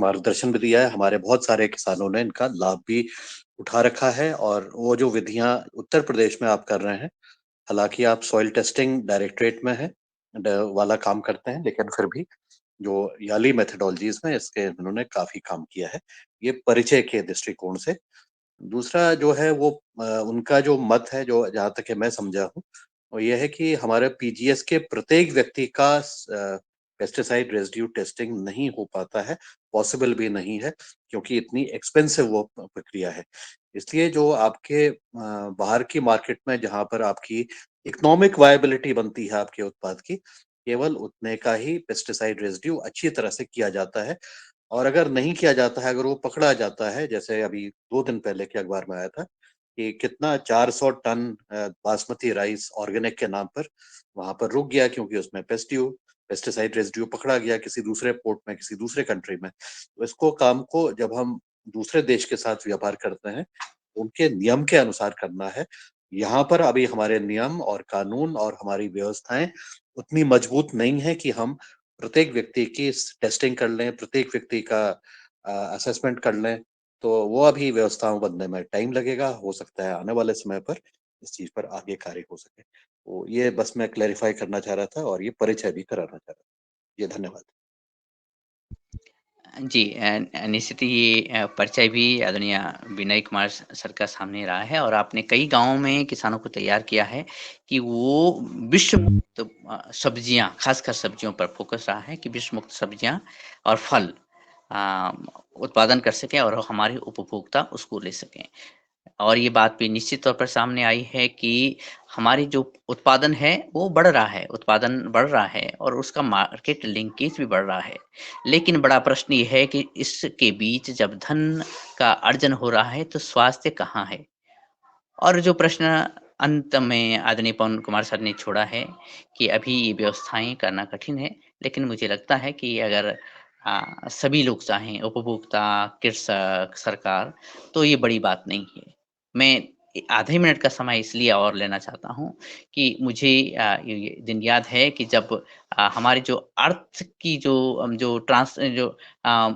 मार्गदर्शन भी दिया है। हमारे बहुत सारे किसानों ने इनका लाभ भी उठा रखा है और वो जो विधियाँ उत्तर प्रदेश में आप कर रहे हैं, हालाँकि आप सॉइल टेस्टिंग डायरेक्टरेट में हैं वाला काम करते हैं, लेकिन फिर भी जो याली मेथोडोलॉजीज़ में इसके इन्होंने काफ़ी काम किया है, ये परिचय के दृष्टिकोण से। दूसरा जो है वो उनका जो मत है जो जहाँ तक है मैं समझा हूँ, वो ये है कि हमारे पीजीएस के प्रत्येक व्यक्ति का पेस्टिसाइड रेज़िड्यू टेस्टिंग नहीं हो पाता है, पॉसिबल भी नहीं है क्योंकि इतनी एक्सपेंसिव वो प्रक्रिया है। इसलिए जो आपके बाहर की मार्केट में जहाँ पर आपकी इकोनॉमिक वायबिलिटी बनती है आपके उत्पाद की, केवल उतने का ही पेस्टिसाइड रेज़िड्यू अच्छी तरह से किया जाता है और अगर नहीं किया जाता है, अगर वो पकड़ा जाता है, जैसे अभी 2 दिन पहले के अखबार में आया था कि कितना 400 टन बासमती राइस ऑर्गेनिक के नाम पर वहाँ पर रुक गया क्योंकि उसमें पेस्टिसाइड रेज़िड्यू पकड़ा गया किसी दूसरे पोर्ट में, किसी दूसरे कंट्री में। तो इसको काम को जब हम दूसरे देश के साथ व्यापार करते हैं, उनके नियम के अनुसार करना है। यहाँ पर अभी हमारे नियम और कानून और हमारी व्यवस्थाएँ उतनी मजबूत नहीं है कि हम प्रत्येक व्यक्ति की टेस्टिंग कर लें, प्रत्येक व्यक्ति का असेसमेंट कर लें, तो वो अभी व्यवस्थाओं बनने में टाइम लगेगा। हो सकता है आने वाले समय पर इस चीज़ पर आगे कार्य हो सके। तो ये बस मैं क्लैरिफ़ाई करना चाह रहा था और ये परिचय भी कराना चाह रहा था। जी, धन्यवाद। जी निश्चित ही ये परिचय भी आदरणीय विनय कुमार सर का सामने रहा है और आपने कई गाँवों में किसानों को तैयार किया है कि वो विश्व मुक्त सब्जियाँ, खासकर सब्जियों पर फोकस रहा है कि विश्व मुक्त सब्जियाँ और फल अ, उत्पादन कर सकें और हमारे उपभोक्ता उसको ले सकें। और ये बात भी निश्चित तौर पर सामने आई है कि हमारी जो उत्पादन है वो बढ़ रहा है, उत्पादन बढ़ रहा है और उसका मार्केट लिंकेज भी बढ़ रहा है। लेकिन बड़ा प्रश्न ये है कि इसके बीच जब धन का अर्जन हो रहा है तो स्वास्थ्य कहाँ है? और जो प्रश्न अंत में आदरणीय पवन कुमार सर ने छोड़ा है कि अभी ये व्यवस्थाएँ करना कठिन है, लेकिन मुझे लगता है कि अगर सभी लोग चाहें उपभोक्ता, कृषक, सरकार तो ये बड़ी बात नहीं है। मैं आधे मिनट का समय इसलिए और लेना चाहता हूँ कि मुझे ये दिन याद है कि जब हमारी जो अर्थ की जो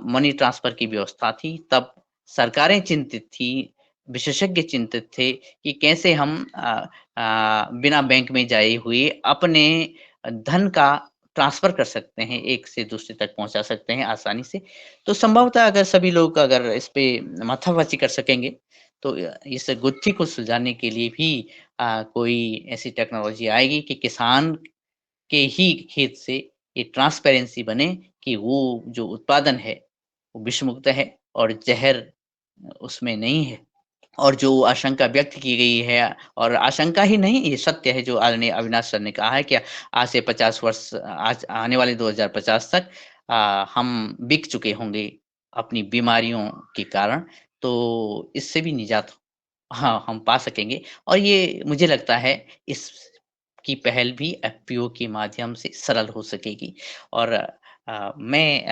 मनी ट्रांसफर की व्यवस्था थी, तब सरकारें चिंतित थी, विशेषज्ञ चिंतित थे कि कैसे हम बिना बैंक में जाए हुए अपने धन का ट्रांसफ़र कर सकते हैं, एक से दूसरे तक पहुँचा सकते हैं आसानी से। तो संभवतः अगर सभी लोग अगर इस पे माथापच्ची कर सकेंगे, तो इस गुत्थी को सुलझाने के लिए भी कोई ऐसी टेक्नोलॉजी आएगी कि किसान के ही खेत से ये ट्रांसपेरेंसी बने कि वो जो उत्पादन है, वो विषमुक्त है और ज़हर उसमें नहीं है। और जो आशंका व्यक्त की गई है और आशंका ही नहीं, ये सत्य है जो आदरणीय अविनाश सर ने कहा है कि आज से 50 वर्ष आज आने वाले 2050 तक हम बिक चुके होंगे अपनी बीमारियों के कारण, तो इससे भी निजात हाँ, हम पा सकेंगे और ये मुझे लगता है इसकी पहल भी एफपीओ के माध्यम से सरल हो सकेगी और मैं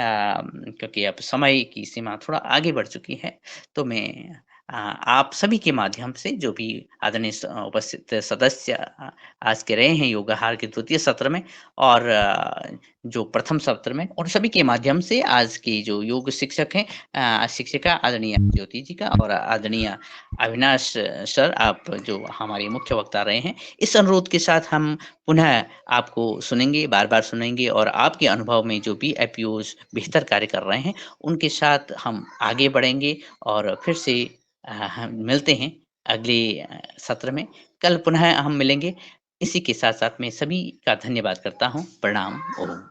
क्योंकि अब समय की सीमा थोड़ा आगे बढ़ चुकी है, तो मैं आप सभी के माध्यम से जो भी आदरणीय उपस्थित सदस्य आज के रहे हैं योगाहार के द्वितीय सत्र में और जो प्रथम सत्र में, और सभी के माध्यम से आज की जो योग शिक्षक हैं, शिक्षिका आदरणीय ज्योति जी का और आदरणीय अविनाश सर, आप जो हमारे मुख्य वक्ता रहे हैं, इस अनुरोध के साथ हम पुनः आपको सुनेंगे, बार-बार सुनेंगे और आपके अनुभव में जो भी एपीओज बेहतर कार्य कर रहे हैं, उनके साथ हम आगे बढ़ेंगे और फिर से हम मिलते हैं अगले सत्र में। कल पुनः हम मिलेंगे। इसी के साथ-साथ मैं सभी का धन्यवाद करता हूँ। प्रणाम। ओम।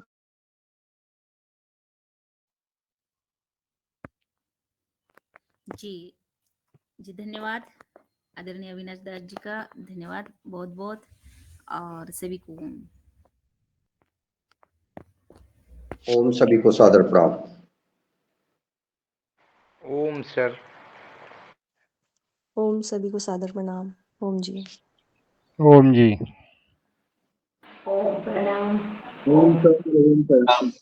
जी, जी धन्यवाद आदरणीय अविनाश दास जी का, धन्यवाद बहुत-बहुत और सभी को ओम सभी को सादर प्रणाम। ओम सर। ओम सभी को सादर प्रणाम। ओम जी। ओम जी। ओम प्रणाम। ओम प्रणाम।